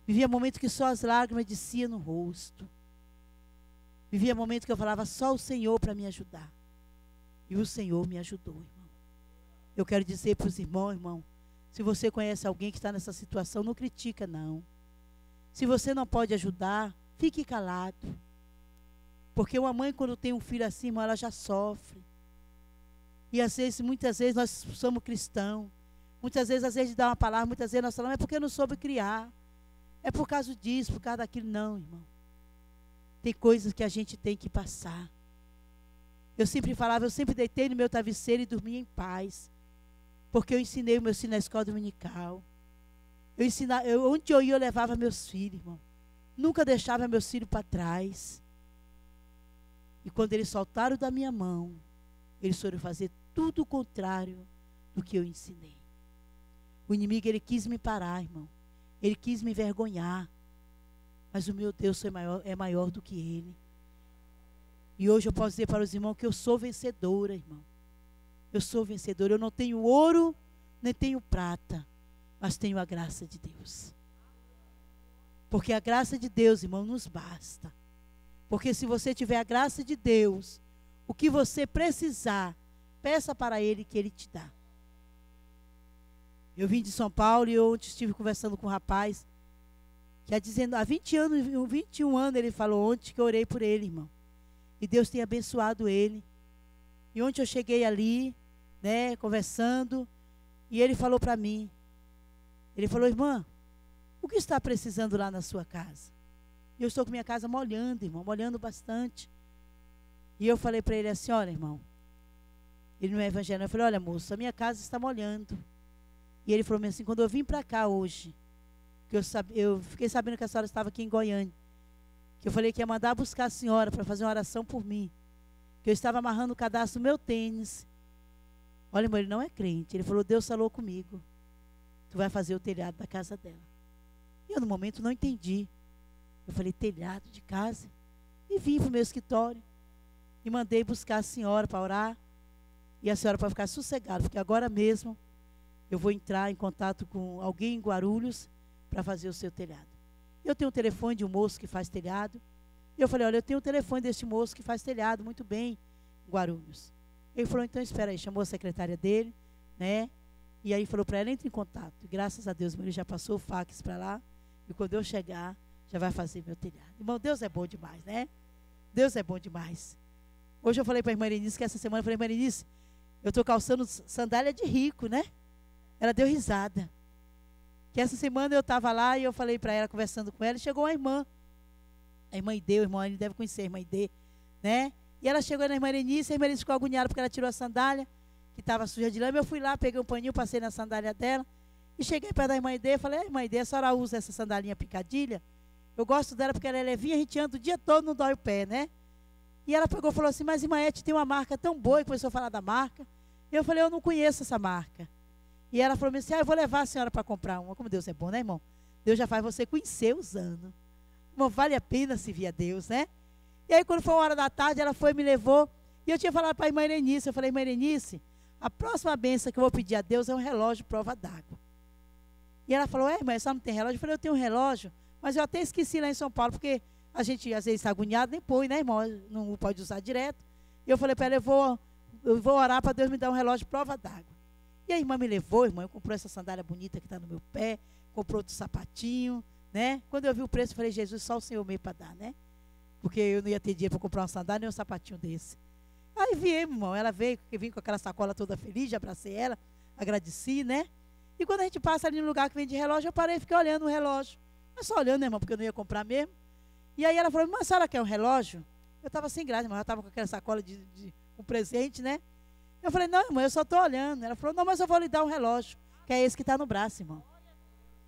vivia um momento que só as lágrimas desciam no rosto, vivia um momento que eu falava só o Senhor para me ajudar, e o Senhor me ajudou, irmão. Eu quero dizer para os irmãos, irmão, se você conhece alguém que está nessa situação, não critica, não. Se você não pode ajudar, fique calado. Porque uma mãe, quando tem um filho assim, irmão, ela já sofre. E às vezes, muitas vezes, nós somos cristãos. Muitas vezes, às vezes, dá uma palavra, muitas vezes nós falamos, é porque eu não soube criar. É por causa disso, por causa daquilo. Não, irmão. Tem coisas que a gente tem que passar. Eu sempre falava, eu sempre deitei no meu travesseiro e dormia em paz. Porque eu ensinei o meu filho na escola dominical. Onde eu ia, eu levava meus filhos, irmão. Nunca deixava meus filhos para trás. E quando eles soltaram da minha mão, eles foram fazer tudo o contrário do que eu ensinei. O inimigo, ele quis me parar, irmão. Ele quis me envergonhar. Mas o meu Deus é maior do que ele. E hoje eu posso dizer para os irmãos que eu sou vencedora, irmão. Eu sou vencedora. Eu não tenho ouro, nem tenho prata, mas tenho a graça de Deus. Porque a graça de Deus, irmão, nos basta. Porque se você tiver a graça de Deus, o que você precisar, peça para Ele que Ele te dá. Eu vim de São Paulo e ontem estive conversando com um rapaz, que há 21 anos ele falou ontem que eu orei por ele, irmão. E Deus tem abençoado ele. E ontem eu cheguei ali, né, conversando, e ele falou para mim, ele falou, irmã, o que está precisando lá na sua casa? E eu estou com minha casa molhando, irmão, molhando bastante. E eu falei para ele assim, olha, irmão, ele não é evangélico, eu falei, olha, moço, a minha casa está molhando. E ele falou assim, quando eu vim para cá hoje, que eu fiquei sabendo que a senhora estava aqui em Goiânia, que eu falei que ia mandar buscar a senhora para fazer uma oração por mim, que eu estava amarrando o cadastro do meu tênis. Olha, irmão, ele não é crente. Ele falou, Deus falou comigo, tu vai fazer o telhado da casa dela. E eu no momento não entendi. Eu falei, telhado de casa? E vim para o meu escritório e mandei buscar a senhora para orar, e a senhora para ficar sossegada, porque agora mesmo eu vou entrar em contato com alguém em Guarulhos para fazer o seu telhado. Eu tenho o telefone de um moço que faz telhado. E eu falei, olha, eu tenho o telefone desse moço que faz telhado muito bem em Guarulhos. Ele falou, então espera aí, chamou a secretária dele, né? E aí falou para ela, entre em contato. E graças a Deus, ele já passou o fax para lá. E quando eu chegar, já vai fazer meu telhado. Irmão, Deus é bom demais, né? Deus é bom demais. Hoje eu falei para a irmã Erenice, que essa semana eu falei, irmã Erenice, eu estou calçando sandália de rico, né? Ela deu risada. Que essa semana eu estava lá e eu falei para ela, conversando com ela, e chegou uma irmã. A irmã Ide, o irmão, ele deve conhecer a irmã Ide, né? E ela chegou na irmã Erenice, a irmã Erenice ficou agoniada porque ela tirou a sandália, que estava suja de lama. Eu fui lá, peguei um paninho, passei na sandália dela, e cheguei perto da irmã Ide, falei, irmã Ide, a senhora usa essa sandalinha picadilha? Eu gosto dela porque ela é levinha, a gente anda o dia todo, não dói o pé, né? E ela pegou e falou assim, mas irmã Ete tem uma marca tão boa, e começou a falar da marca. Eu falei, eu não conheço essa marca. E ela falou assim, eu vou levar a senhora para comprar uma. Como Deus é bom, né, irmão? Deus já faz você conhecer usando. Irmão, vale a pena servir a Deus, né? E aí, quando foi 1h da tarde, ela foi e me levou. E eu tinha falado para a irmã Erenice, eu falei, irmã Erenice, a próxima bênção que eu vou pedir a Deus é um relógio prova d'água. E ela falou, irmã, só não tem relógio? Eu falei, eu tenho um relógio, mas eu até esqueci lá em São Paulo, porque a gente às vezes está agoniado, nem põe, né, irmão? Não pode usar direto. E eu falei para ela, eu vou orar para Deus me dar um relógio prova d'água. E a irmã me levou, irmão, eu comprou essa sandália bonita que está no meu pé, comprou outro sapatinho, né? Quando eu vi o preço, eu falei, Jesus, só o Senhor meio para dar, né? Porque eu não ia ter dinheiro para comprar uma sandália nem um sapatinho desse. Aí viemos, irmão, ela veio com aquela sacola toda feliz, já abracei ela, agradeci, né? E quando a gente passa ali no lugar que vende relógio, eu parei e fiquei olhando o relógio. Mas só olhando, né, irmão, porque eu não ia comprar mesmo. E aí ela falou, mas a senhora quer um relógio? Eu estava sem graça, irmão, eu estava com aquela sacola com presente, né? Eu falei, não, irmão, eu só estou olhando. Ela falou, não, mas eu vou lhe dar um relógio, que é esse que está no braço, irmão.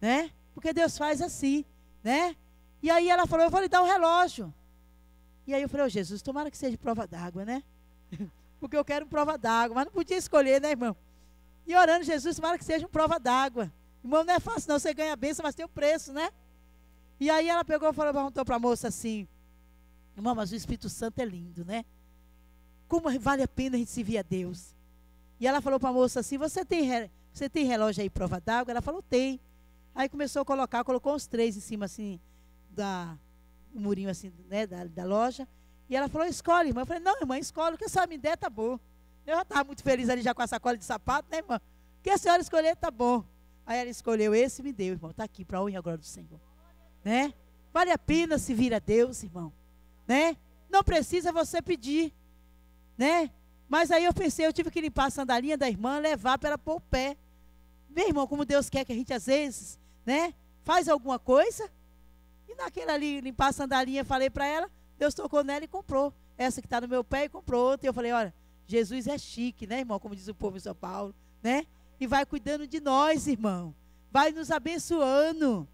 Né? Porque Deus faz assim, né? E aí ela falou, eu vou lhe dar um relógio. E aí eu falei, Jesus, tomara que seja de prova d'água, né? Porque eu quero prova d'água, mas não podia escolher, né, irmão? E orando, Jesus, tomara que seja um prova d'água. Irmão, não é fácil não, você ganha a bênção, mas tem o preço, né? E aí ela pegou e perguntou para a moça assim, irmão, mas o Espírito Santo é lindo, né? Como vale a pena a gente servir a Deus. E ela falou para a moça assim, você tem relógio aí, prova d'água? Ela falou, tem. Aí começou a colocou uns 3 em cima assim, do murinho assim, né, da loja. E ela falou, escolhe, irmã. Eu falei, não, irmã, escolhe, o que a senhora me der, tá bom. Eu já estava muito feliz ali já com a sacola de sapato, né, irmã? O que a senhora escolher, tá bom. Aí ela escolheu esse e me deu, irmão. Está aqui, para a honra e a glória do Senhor. Né? Vale a pena servir a Deus, irmão. Né? Não precisa você pedir. Né? Mas aí eu pensei, eu tive que limpar a sandalinha da irmã, levar para ela pôr o pé. Vê, irmão, como Deus quer que a gente, às vezes, né, faz alguma coisa. E naquela ali, limpar a sandalinha, falei para ela, Deus tocou nela e comprou. Essa que está no meu pé e comprou outra. E eu falei, olha, Jesus é chique, né, irmão? Como diz o povo em São Paulo, né? E vai cuidando de nós, irmão. Vai nos abençoando.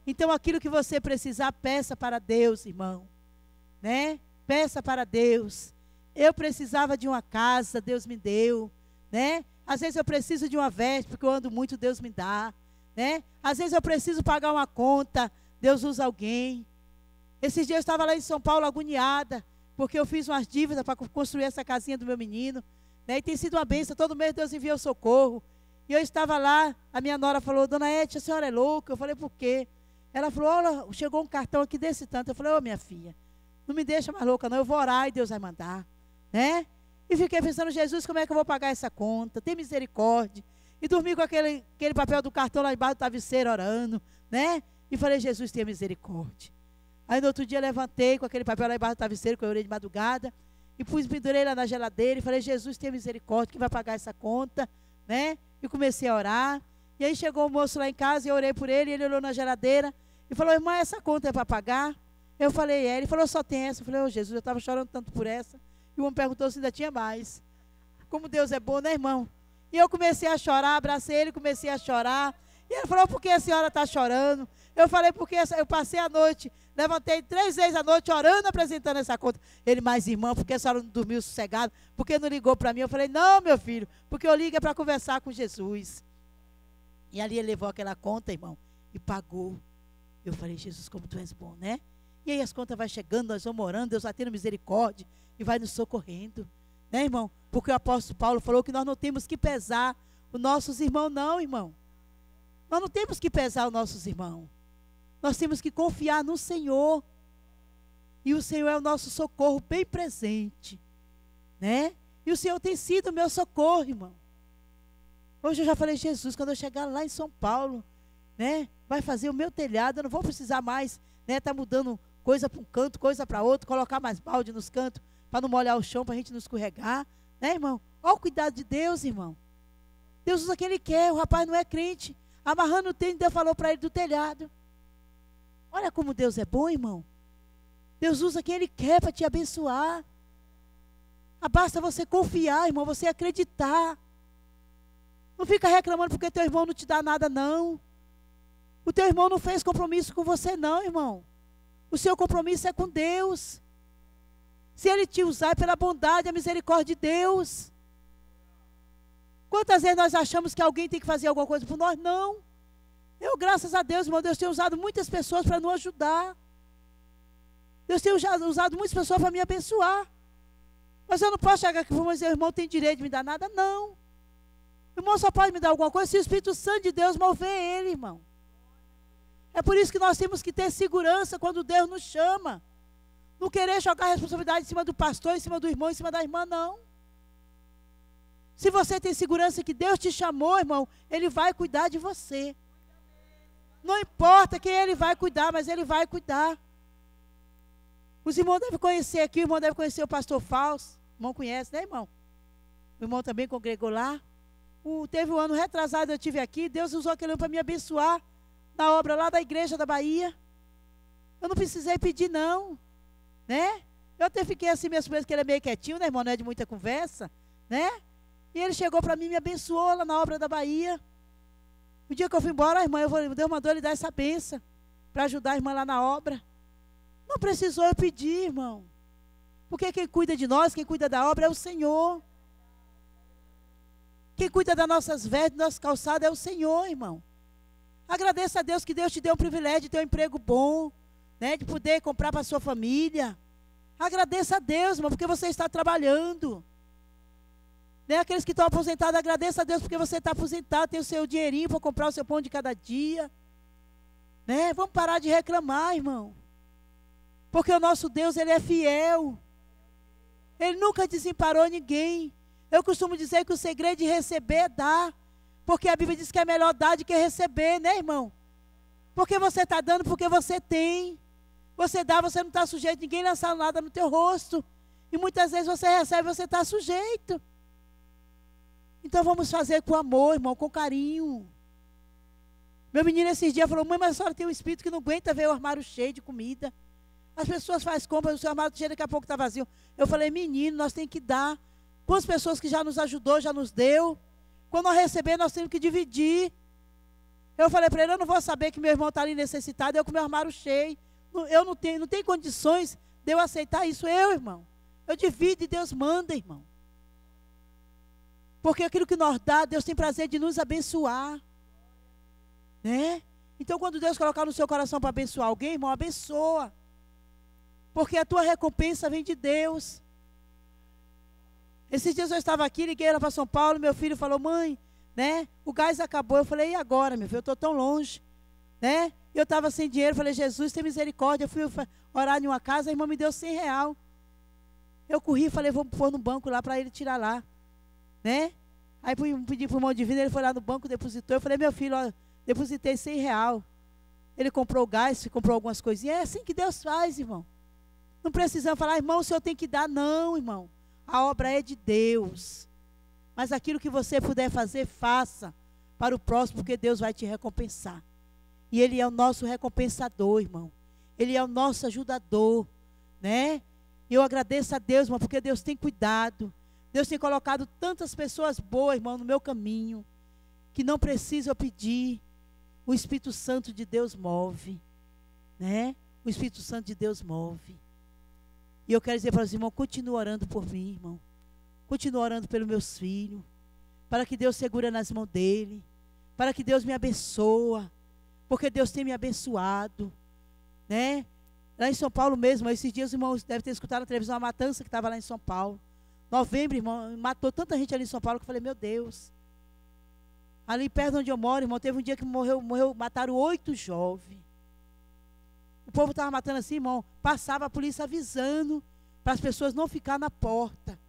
Então, aquilo que você precisar, peça para Deus, irmão. Né? Peça para Deus. Eu precisava de uma casa, Deus me deu, né? Às vezes eu preciso de uma veste, porque eu ando muito, Deus me dá, né? Às vezes eu preciso pagar uma conta, Deus usa alguém. Esses dias eu estava lá em São Paulo agoniada, porque eu fiz umas dívidas para construir essa casinha do meu menino, né? E tem sido uma bênção, todo mês Deus envia o socorro. E eu estava lá, a minha nora falou, dona Ete, a senhora é louca? Eu falei, por quê? Ela falou, olha, chegou um cartão aqui desse tanto. Eu falei, ô minha filha, não me deixa mais louca não, eu vou orar e Deus vai mandar, né? E fiquei pensando, Jesus, como é que eu vou pagar essa conta? Tem misericórdia. E dormi com aquele papel do cartão lá embaixo do travesseiro orando, né? E falei, Jesus, tenha misericórdia. Aí no outro dia levantei com aquele papel lá embaixo do travesseiro, que eu orei de madrugada, e pendurei lá na geladeira e falei, Jesus, tenha misericórdia, quem vai pagar essa conta, né? E comecei a orar. E aí chegou o moço lá em casa e eu orei por ele, e ele olhou na geladeira e falou, irmã, essa conta é para pagar? Eu falei, ele falou, só tem essa. Eu falei, Jesus, eu estava chorando tanto por essa. E o homem perguntou se ainda tinha mais. Como Deus é bom, né, irmão? E eu comecei a chorar, abracei ele, comecei a chorar. E ele falou, por que a senhora está chorando? Eu falei, porque eu passei a noite, levantei 3 vezes à noite orando, apresentando essa conta. Ele, mas irmão, por que a senhora não dormiu sossegado? Por que não ligou para mim? Eu falei, não, meu filho, porque eu ligo é para conversar com Jesus. E ali ele levou aquela conta, irmão, e pagou. Eu falei, Jesus, como tu és bom, né? E aí as contas vão chegando, nós vamos orando, Deus vai tendo misericórdia e vai nos socorrendo, né, irmão? Porque o apóstolo Paulo falou que nós não temos que pesar os nossos irmãos, não, irmão. Nós não temos que pesar os nossos irmãos. Nós temos que confiar no Senhor. E o Senhor é o nosso socorro bem presente, né? E o Senhor tem sido o meu socorro, irmão. Hoje eu já falei, Jesus, quando eu chegar lá em São Paulo, né, vai fazer o meu telhado, eu não vou precisar mais, né, tá mudando coisa para um canto, coisa para outro, colocar mais balde nos cantos, para não molhar o chão, para a gente não escorregar, né, irmão? Olha o cuidado de Deus, irmão. Deus usa o que Ele quer, o rapaz não é crente, amarrando o tênis, Deus falou para ele do telhado. Olha como Deus é bom, irmão. Deus usa quem Ele quer para te abençoar. Basta você confiar, irmão, você acreditar. Não fica reclamando porque teu irmão não te dá nada, não. O teu irmão não fez compromisso com você, não, irmão. O seu compromisso é com Deus. Se Ele te usar é pela bondade, a misericórdia de Deus. Quantas vezes nós achamos que alguém tem que fazer alguma coisa por nós? Não. Eu, graças a Deus, irmão, Deus tem usado muitas pessoas para nos ajudar. Deus tem usado muitas pessoas para me abençoar. Mas eu não posso chegar aqui e falar, mas meu irmão tem direito de me dar nada, não. O irmão só pode me dar alguma coisa se o Espírito Santo de Deus mover ele, irmão. É por isso que nós temos que ter segurança quando Deus nos chama. Não querer jogar a responsabilidade em cima do pastor, em cima do irmão, em cima da irmã, não. Se você tem segurança que Deus te chamou, irmão, Ele vai cuidar de você. Não importa quem Ele vai cuidar, mas Ele vai cuidar. Os irmãos devem conhecer aqui, o irmão deve conhecer o pastor Fausto. O irmão conhece, né, irmão? O irmão também congregou lá. Teve um ano retrasado, eu estive aqui, Deus usou aquele ano para me abençoar na obra lá da igreja da Bahia. Eu não precisei pedir, não, né? Eu até fiquei assim, minhas coisas, que ele é meio quietinho, né, irmão? Não é de muita conversa, né? E ele chegou para mim e me abençoou lá na obra da Bahia. O dia que eu fui embora, a irmã, Deus mandou ele dar essa bênção para ajudar a irmã lá na obra. Não precisou eu pedir, irmão. Porque quem cuida de nós, quem cuida da obra é o Senhor. Quem cuida das nossas vestes, das nossas calçadas é o Senhor, irmão. Agradeça a Deus que Deus te deu o privilégio de ter um emprego bom, né, de poder comprar para a sua família. Agradeça a Deus, irmão, porque você está trabalhando. Né, aqueles que estão aposentados, agradeça a Deus porque você está aposentado, tem o seu dinheirinho para comprar o seu pão de cada dia. Né? Vamos parar de reclamar, irmão. Porque o nosso Deus, Ele é fiel. Ele nunca desamparou ninguém. Eu costumo dizer que o segredo de receber é dar. Porque a Bíblia diz que é melhor dar do que receber, né, irmão? Porque você está dando porque você tem. Você dá, você não está sujeito a ninguém lançar nada no teu rosto. E muitas vezes você recebe, você está sujeito. Então vamos fazer com amor, irmão, com carinho. Meu menino esses dias falou, mãe, mas a senhora tem um espírito que não aguenta ver o armário cheio de comida. As pessoas fazem compras, o seu armário cheio, daqui a pouco está vazio. Eu falei, menino, nós temos que dar. Com as pessoas que já nos ajudou, já nos deu. Quando nós receber, nós temos que dividir. Eu falei para ele, eu não vou saber que meu irmão está ali necessitado, eu com meu armário cheio. Eu não tenho condições de eu aceitar isso, irmão. Eu divido e Deus manda, irmão. Porque aquilo que nós dá, Deus tem prazer de nos abençoar. Né? Então, quando Deus colocar no seu coração para abençoar alguém, irmão, abençoa. Porque a tua recompensa vem de Deus. Esses dias eu estava aqui, liguei lá para São Paulo, meu filho falou, mãe, né, o gás acabou. Eu falei, e agora, meu filho? Eu estou tão longe. Né? Eu estava sem dinheiro, falei, Jesus, tem misericórdia. Eu fui orar em uma casa, a irmã me deu R$100. Eu corri e falei, vou pôr no banco lá para ele tirar lá. Né? Aí pedi para o irmão divino, ele foi lá no banco, depositou. Eu falei, meu filho, ó, depositei R$100. Ele comprou o gás, comprou algumas coisinhas. É assim que Deus faz, irmão. Não precisamos falar, irmão, o senhor tem que dar. Não, irmão. A obra é de Deus. Mas aquilo que você puder fazer, faça para o próximo, porque Deus vai te recompensar. E Ele é o nosso recompensador, irmão. Ele é o nosso ajudador, né? E eu agradeço a Deus, irmão, porque Deus tem cuidado. Deus tem colocado tantas pessoas boas, irmão, no meu caminho, que não precisa eu pedir. O Espírito Santo de Deus move, né? O Espírito Santo de Deus move. E eu quero dizer para os irmãos, continue orando por mim, irmão. Continue orando pelos meus filhos, para que Deus segure nas mãos dele, para que Deus me abençoe, porque Deus tem me abençoado, né? Lá em São Paulo mesmo, esses dias os irmãos devem ter escutado na televisão a matança que estava lá em São Paulo. Novembro, irmão, matou tanta gente ali em São Paulo que eu falei, meu Deus. Ali perto onde eu moro, irmão, teve um dia que mataram 8 jovens. O povo estava matando assim, irmão, passava a polícia avisando para as pessoas não ficar na porta.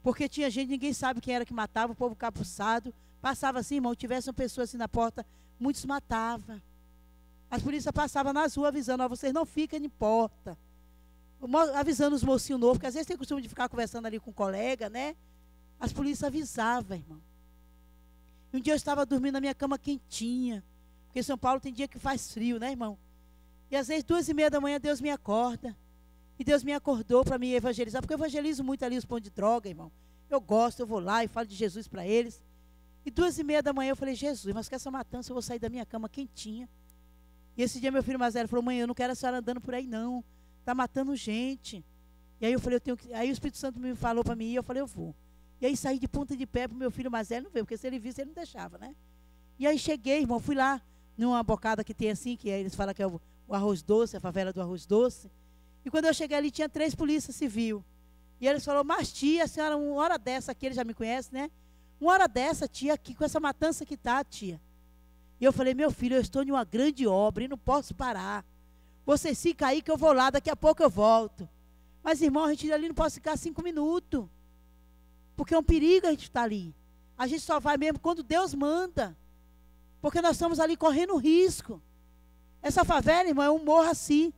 Porque tinha gente, ninguém sabe quem era que matava, o povo capuçado. Passava assim, irmão, tivesse uma pessoa assim na porta, muitos matavam. As polícias passavam nas ruas avisando, ó, vocês não ficam em porta. Avisando os mocinhos novos, porque às vezes tem costume de ficar conversando ali com um colega, né? As polícias avisavam, irmão. E um dia eu estava dormindo na minha cama quentinha, porque em São Paulo tem dia que faz frio, né, irmão? E às vezes 2h30 da manhã Deus me acorda. E Deus me acordou para me evangelizar, porque eu evangelizo muito ali os pontos de droga, irmão. Eu gosto, eu vou lá e falo de Jesus para eles. E 2h30 da manhã eu falei, Jesus, mas com essa matança eu vou sair da minha cama quentinha. E esse dia meu filho mais velho falou, mãe, eu não quero a senhora andando por aí não. Está matando gente. E aí eu falei, aí o Espírito Santo me falou para mim ir, eu falei, eu vou. E aí saí de ponta de pé para o meu filho mais velho não ver, porque se ele visse ele não deixava, né? E aí cheguei, irmão, fui lá numa bocada que tem assim, que eles falam que é o Arroz Doce, a favela do Arroz Doce. E quando eu cheguei ali, tinha 3 polícias civil. E eles falaram, mas tia, a senhora, uma hora dessa aqui, ele já me conhece, né? Uma hora dessa, tia, aqui com essa matança que tá, tia. E eu falei, meu filho, eu estou em uma grande obra e não posso parar. Vocês ficam aí que eu vou lá, daqui a pouco eu volto. Mas, irmão, a gente ali não pode ficar 5 minutos. Porque é um perigo a gente estar ali. A gente só vai mesmo quando Deus manda. Porque nós estamos ali correndo risco. Essa favela, irmão, é um morro assim.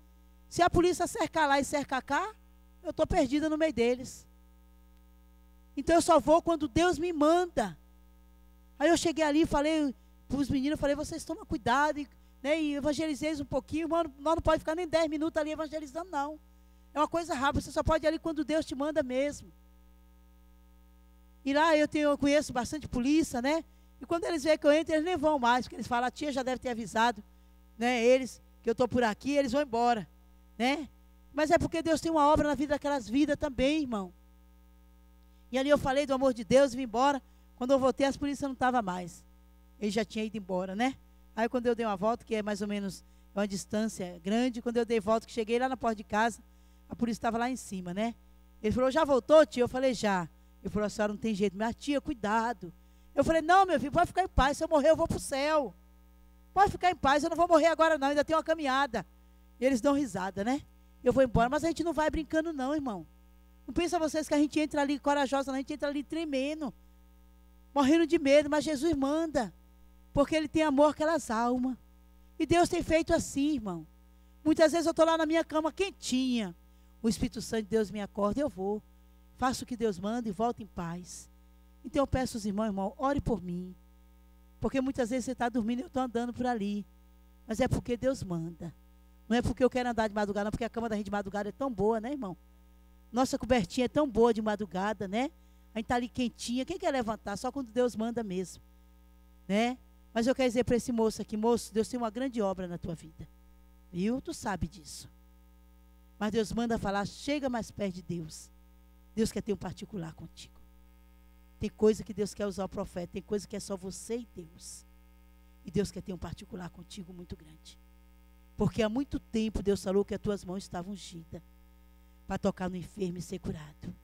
Se a polícia cercar lá e cercar cá, eu estou perdida no meio deles. Então eu só vou quando Deus me manda. Aí eu cheguei ali e falei para os meninos, falei, vocês tomam cuidado, né, e evangelizei um pouquinho. Irmão, nós não podemos ficar nem 10 minutos ali evangelizando, não. É uma coisa rápida, você só pode ir ali quando Deus te manda mesmo. E lá eu conheço bastante polícia, né? E quando eles veem que eu entro, eles nem vão mais, porque eles falam, a tia já deve ter avisado, né, eles, que eu estou por aqui, eles vão embora, né? Mas é porque Deus tem uma obra na vida daquelas vidas também, irmão. E ali eu falei do amor de Deus e vim embora. Quando eu voltei, as polícias não estavam mais. Ele já tinha ido embora, né? Aí quando eu dei uma volta, que é mais ou menos uma distância grande, quando eu dei volta, que cheguei lá na porta de casa, a polícia estava lá em cima, né? Ele falou, já voltou, tia? Eu falei, já. Ele falou, a senhora não tem jeito. Mas tia, cuidado. Eu falei, não, meu filho, pode ficar em paz. Se eu morrer, eu vou para o céu. Pode ficar em paz, eu não vou morrer agora não, ainda tem uma caminhada. E eles dão risada, né? Eu vou embora, mas a gente não vai brincando não, irmão. Não pensa vocês que a gente entra ali corajosa, não, a gente entra ali tremendo, morrendo de medo, mas Jesus manda, porque Ele tem amor aquelas almas. E Deus tem feito assim, irmão. Muitas vezes eu estou lá na minha cama quentinha, o Espírito Santo de Deus me acorda, eu vou, faço o que Deus manda e volto em paz. Então eu peço aos irmãos, irmão, ore por mim. Porque muitas vezes você está dormindo e eu estou andando por ali. Mas é porque Deus manda. Não é porque eu quero andar de madrugada, não, porque a cama da gente de madrugada é tão boa, né, irmão? Nossa cobertinha é tão boa de madrugada, né? A gente está ali quentinha. Quem quer levantar? Só quando Deus manda mesmo, né? Mas eu quero dizer para esse moço aqui, moço, Deus tem uma grande obra na tua vida. Viu? Tu sabe disso. Mas Deus manda falar, chega mais perto de Deus. Deus quer ter um particular contigo. Tem coisa que Deus quer usar o profeta, tem coisa que é só você e Deus. E Deus quer ter um particular contigo muito grande. Porque há muito tempo Deus falou que as tuas mãos estavam ungidas para tocar no enfermo e ser curado.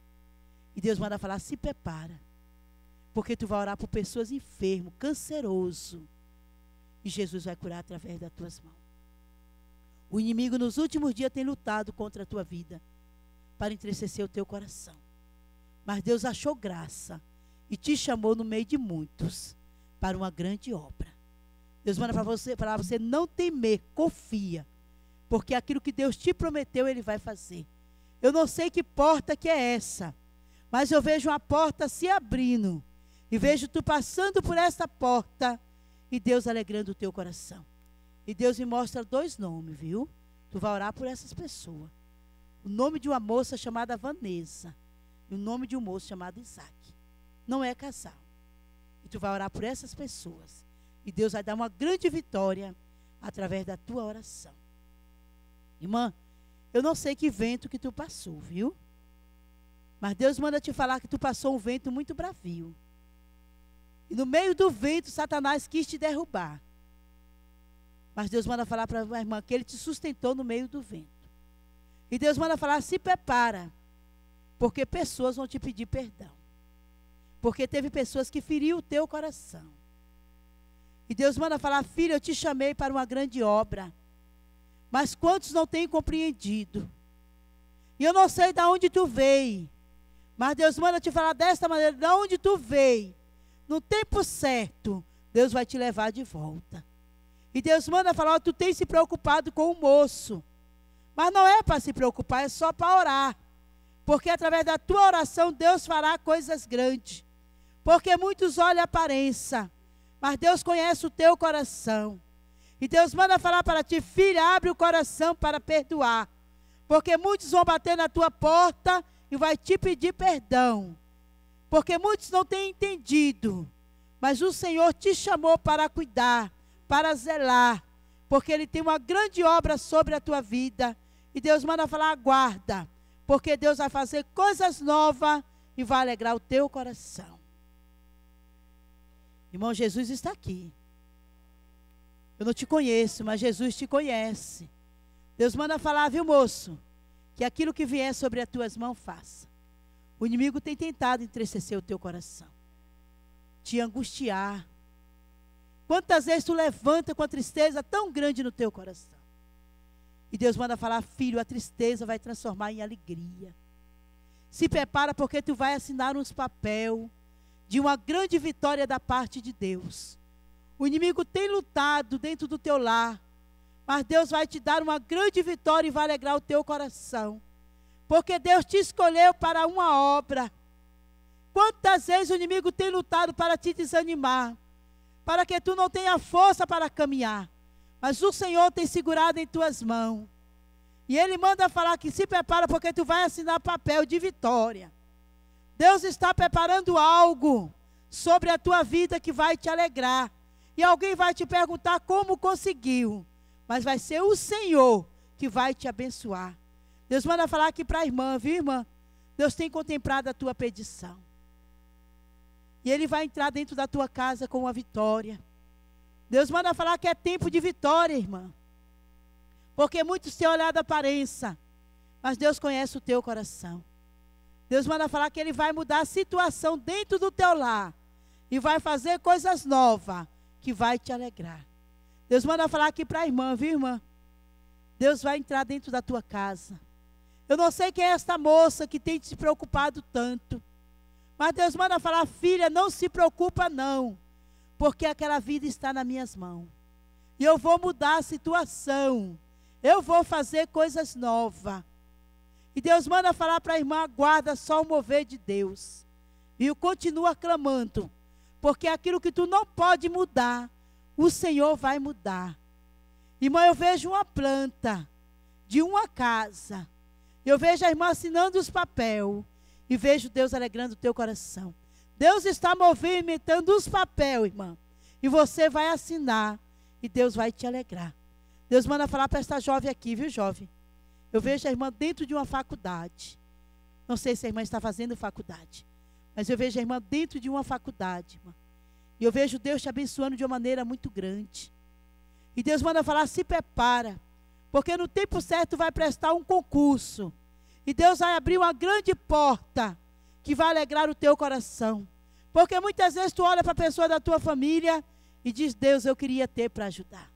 E Deus manda falar, se prepara. Porque tu vai orar por pessoas enfermas, canceroso. E Jesus vai curar através das tuas mãos. O inimigo nos últimos dias tem lutado contra a tua vida para entristecer o teu coração. Mas Deus achou graça e te chamou no meio de muitos para uma grande obra. Deus manda para você não temer, confia. Porque aquilo que Deus te prometeu, Ele vai fazer. Eu não sei que porta que é essa, mas eu vejo uma porta se abrindo. E vejo tu passando por essa porta e Deus alegrando o teu coração. E Deus me mostra 2 nomes, viu? Tu vai orar por essas pessoas. O nome de uma moça chamada Vanessa e o nome de um moço chamado Isaac. Não é casal. E tu vai orar por essas pessoas. E Deus vai dar uma grande vitória através da tua oração. Irmã, eu não sei que vento que tu passou, viu? Mas Deus manda te falar que tu passou um vento muito bravio. E no meio do vento, Satanás quis te derrubar. Mas Deus manda falar para a irmã que Ele te sustentou no meio do vento. E Deus manda falar, se prepara. Porque pessoas vão te pedir perdão. Porque teve pessoas que feriram o teu coração. E Deus manda falar, filha, eu te chamei para uma grande obra. Mas quantos não têm compreendido? E eu não sei de onde tu veio. Mas Deus manda te falar desta maneira, de onde tu veio. No tempo certo, Deus vai te levar de volta. E Deus manda falar, tu tens se preocupado com o moço. Mas não é para se preocupar, é só para orar. Porque através da tua oração, Deus fará coisas grandes. Porque muitos olham a aparência, mas Deus conhece o teu coração. E Deus manda falar para ti, filha, abre o coração para perdoar. Porque muitos vão bater na tua porta e vai te pedir perdão. Porque muitos não têm entendido. Mas o Senhor te chamou para cuidar, para zelar. Porque Ele tem uma grande obra sobre a tua vida. E Deus manda falar, aguarda. Porque Deus vai fazer coisas novas e vai alegrar o teu coração. Irmão, Jesus está aqui. Eu não te conheço, mas Jesus te conhece. Deus manda falar, viu, moço? Que aquilo que vier sobre as tuas mãos, faça. O inimigo tem tentado entristecer o teu coração. Te angustiar. Quantas vezes tu levanta com a tristeza tão grande no teu coração? E Deus manda falar, filho, a tristeza vai transformar em alegria. Se prepara porque tu vai assinar uns papel de uma grande vitória da parte de Deus. O inimigo tem lutado dentro do teu lar, mas Deus vai te dar uma grande vitória e vai alegrar o teu coração. Porque Deus te escolheu para uma obra. Quantas vezes o inimigo tem lutado para te desanimar, para que tu não tenha força para caminhar. Mas o Senhor tem segurado em tuas mãos. E Ele manda falar que se prepara porque tu vai assinar papel de vitória. Deus está preparando algo sobre a tua vida que vai te alegrar. E alguém vai te perguntar como conseguiu. Mas vai ser o Senhor que vai te abençoar. Deus manda falar aqui para a irmã, viu, irmã? Deus tem contemplado a tua petição. E Ele vai entrar dentro da tua casa com uma vitória. Deus manda falar que é tempo de vitória, irmã. Porque muitos têm olhado a aparência, mas Deus conhece o teu coração. Deus manda falar que Ele vai mudar a situação dentro do teu lar. E vai fazer coisas novas que vai te alegrar. Deus manda falar aqui para a irmã, viu, irmã? Deus vai entrar dentro da tua casa. Eu não sei quem é esta moça que tem te preocupado tanto. Mas Deus manda falar, filha, não se preocupa não. Porque aquela vida está nas minhas mãos. E eu vou mudar a situação. Eu vou fazer coisas novas. E Deus manda falar para a irmã, aguarda só o mover de Deus. viu? Continua clamando, porque aquilo que tu não pode mudar, o Senhor vai mudar. Irmã, eu vejo uma planta de uma casa, eu vejo a irmã assinando os papéis, e vejo Deus alegrando o teu coração. Deus está movimentando os papéis, irmã, e você vai assinar, e Deus vai te alegrar. Deus manda falar para esta jovem aqui, viu, jovem? Eu vejo a irmã dentro de uma faculdade. Não sei se a irmã está fazendo faculdade, mas eu vejo a irmã dentro de uma faculdade, irmã. E eu vejo Deus te abençoando de uma maneira muito grande. E Deus manda falar, se prepara, porque no tempo certo vai prestar um concurso. E Deus vai abrir uma grande porta que vai alegrar o teu coração. Porque muitas vezes tu olha para a pessoa da tua família e diz, Deus, eu queria ter para ajudar.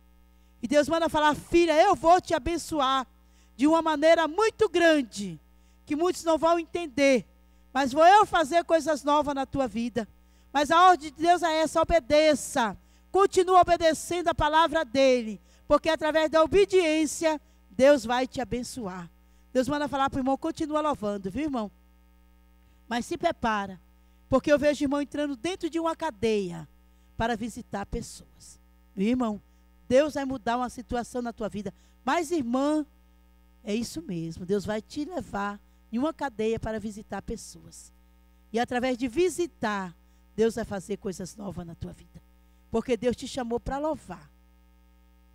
E Deus manda falar, filha, eu vou te abençoar de uma maneira muito grande, que muitos não vão entender, mas vou eu fazer coisas novas na tua vida. Mas a ordem de Deus é essa, obedeça, continua obedecendo a palavra dele, porque através da obediência, Deus vai te abençoar. Deus manda falar para o irmão, continua louvando, viu, irmão? Mas se prepara, porque eu vejo o irmão entrando dentro de uma cadeia para visitar pessoas. Viu, irmão? Deus vai mudar uma situação na tua vida. Mas, irmã, é isso mesmo. Deus vai te levar em uma cadeia para visitar pessoas. E através de visitar, Deus vai fazer coisas novas na tua vida. Porque Deus te chamou para louvar.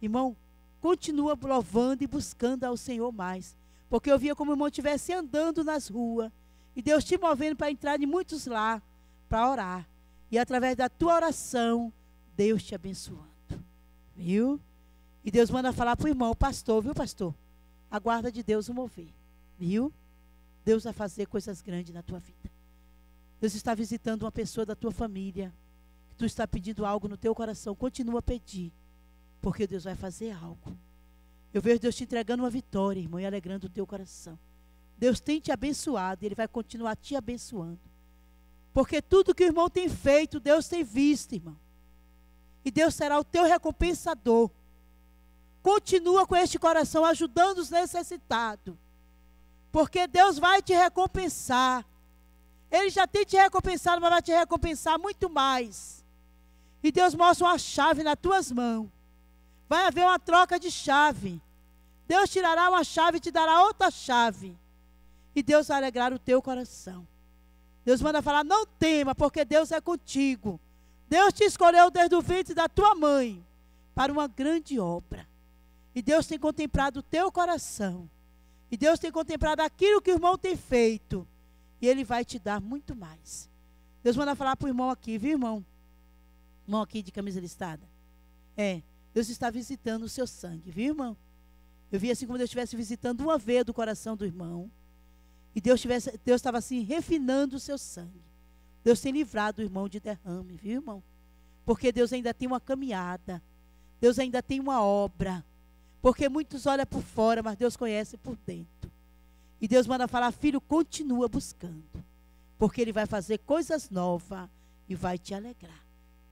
Irmão, continua louvando e buscando ao Senhor mais. Porque eu via como o irmão estivesse andando nas ruas. E Deus te movendo para entrar em muitos lá, para orar. E através da tua oração, Deus te abençoando. Viu? E Deus manda falar para o irmão, pastor, viu, pastor? A guarda de Deus o mover. Viu? Deus vai fazer coisas grandes na tua vida. Deus está visitando uma pessoa da tua família. Que tu está pedindo algo no teu coração. Continua a pedir. Porque Deus vai fazer algo. Eu vejo Deus te entregando uma vitória, irmão, e alegrando o teu coração. Deus tem te abençoado e Ele vai continuar te abençoando. Porque tudo que o irmão tem feito, Deus tem visto, irmão. E Deus será o teu recompensador. Continua com este coração ajudando os necessitados. Porque Deus vai te recompensar. Ele já tem te recompensado, mas vai te recompensar muito mais. E Deus mostra uma chave nas tuas mãos. Vai haver uma troca de chave. Deus tirará uma chave e te dará outra chave. E Deus vai alegrar o teu coração. Deus manda falar, não tema, porque Deus é contigo. Deus te escolheu desde o ventre da tua mãe para uma grande obra. E Deus tem contemplado o teu coração. E Deus tem contemplado aquilo que o irmão tem feito. E Ele vai te dar muito mais. Deus manda falar para o irmão aqui, viu, irmão? Irmão aqui de camisa listada. Deus está visitando o seu sangue, viu, irmão? Eu vi assim como Deus estivesse visitando uma veia do coração do irmão. E Deus estava assim refinando o seu sangue. Deus tem livrado o irmão de derrame, viu, irmão? Porque Deus ainda tem uma caminhada. Deus ainda tem uma obra. Porque muitos olham por fora, mas Deus conhece por dentro. E Deus manda falar, filho, continua buscando. Porque Ele vai fazer coisas novas e vai te alegrar.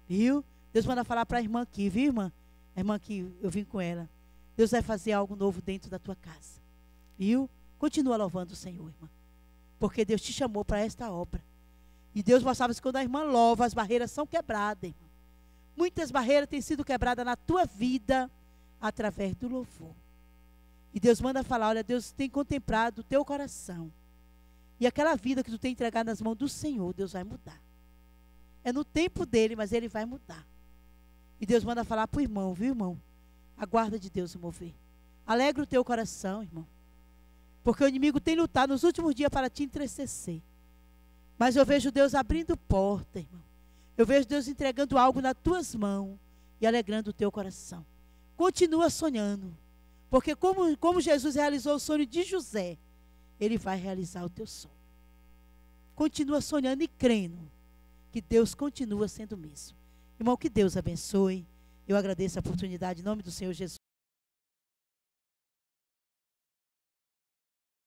Viu? Deus manda falar para a irmã aqui, viu, irmã? A irmã que eu vim com ela. Deus vai fazer algo novo dentro da tua casa. Viu? Continua louvando o Senhor, irmã. Porque Deus te chamou para esta obra. E Deus mostrava que quando a irmã louva, as barreiras são quebradas, irmã. Muitas barreiras têm sido quebradas na tua vida através do louvor. E Deus manda falar, olha, Deus tem contemplado o teu coração. E aquela vida que tu tem entregado nas mãos do Senhor, Deus vai mudar. É no tempo dele, mas Ele vai mudar. E Deus manda falar para o irmão, viu, irmão? A guarda de Deus o mover. Alegra o teu coração, irmão. Porque o inimigo tem lutado nos últimos dias para te entristecer. Mas eu vejo Deus abrindo porta, irmão. Eu vejo Deus entregando algo nas tuas mãos e alegrando o teu coração. Continua sonhando. Porque como Jesus realizou o sonho de José, Ele vai realizar o teu sonho. Continua sonhando e crendo que Deus continua sendo o mesmo. Irmão, que Deus abençoe. Eu agradeço a oportunidade em nome do Senhor Jesus.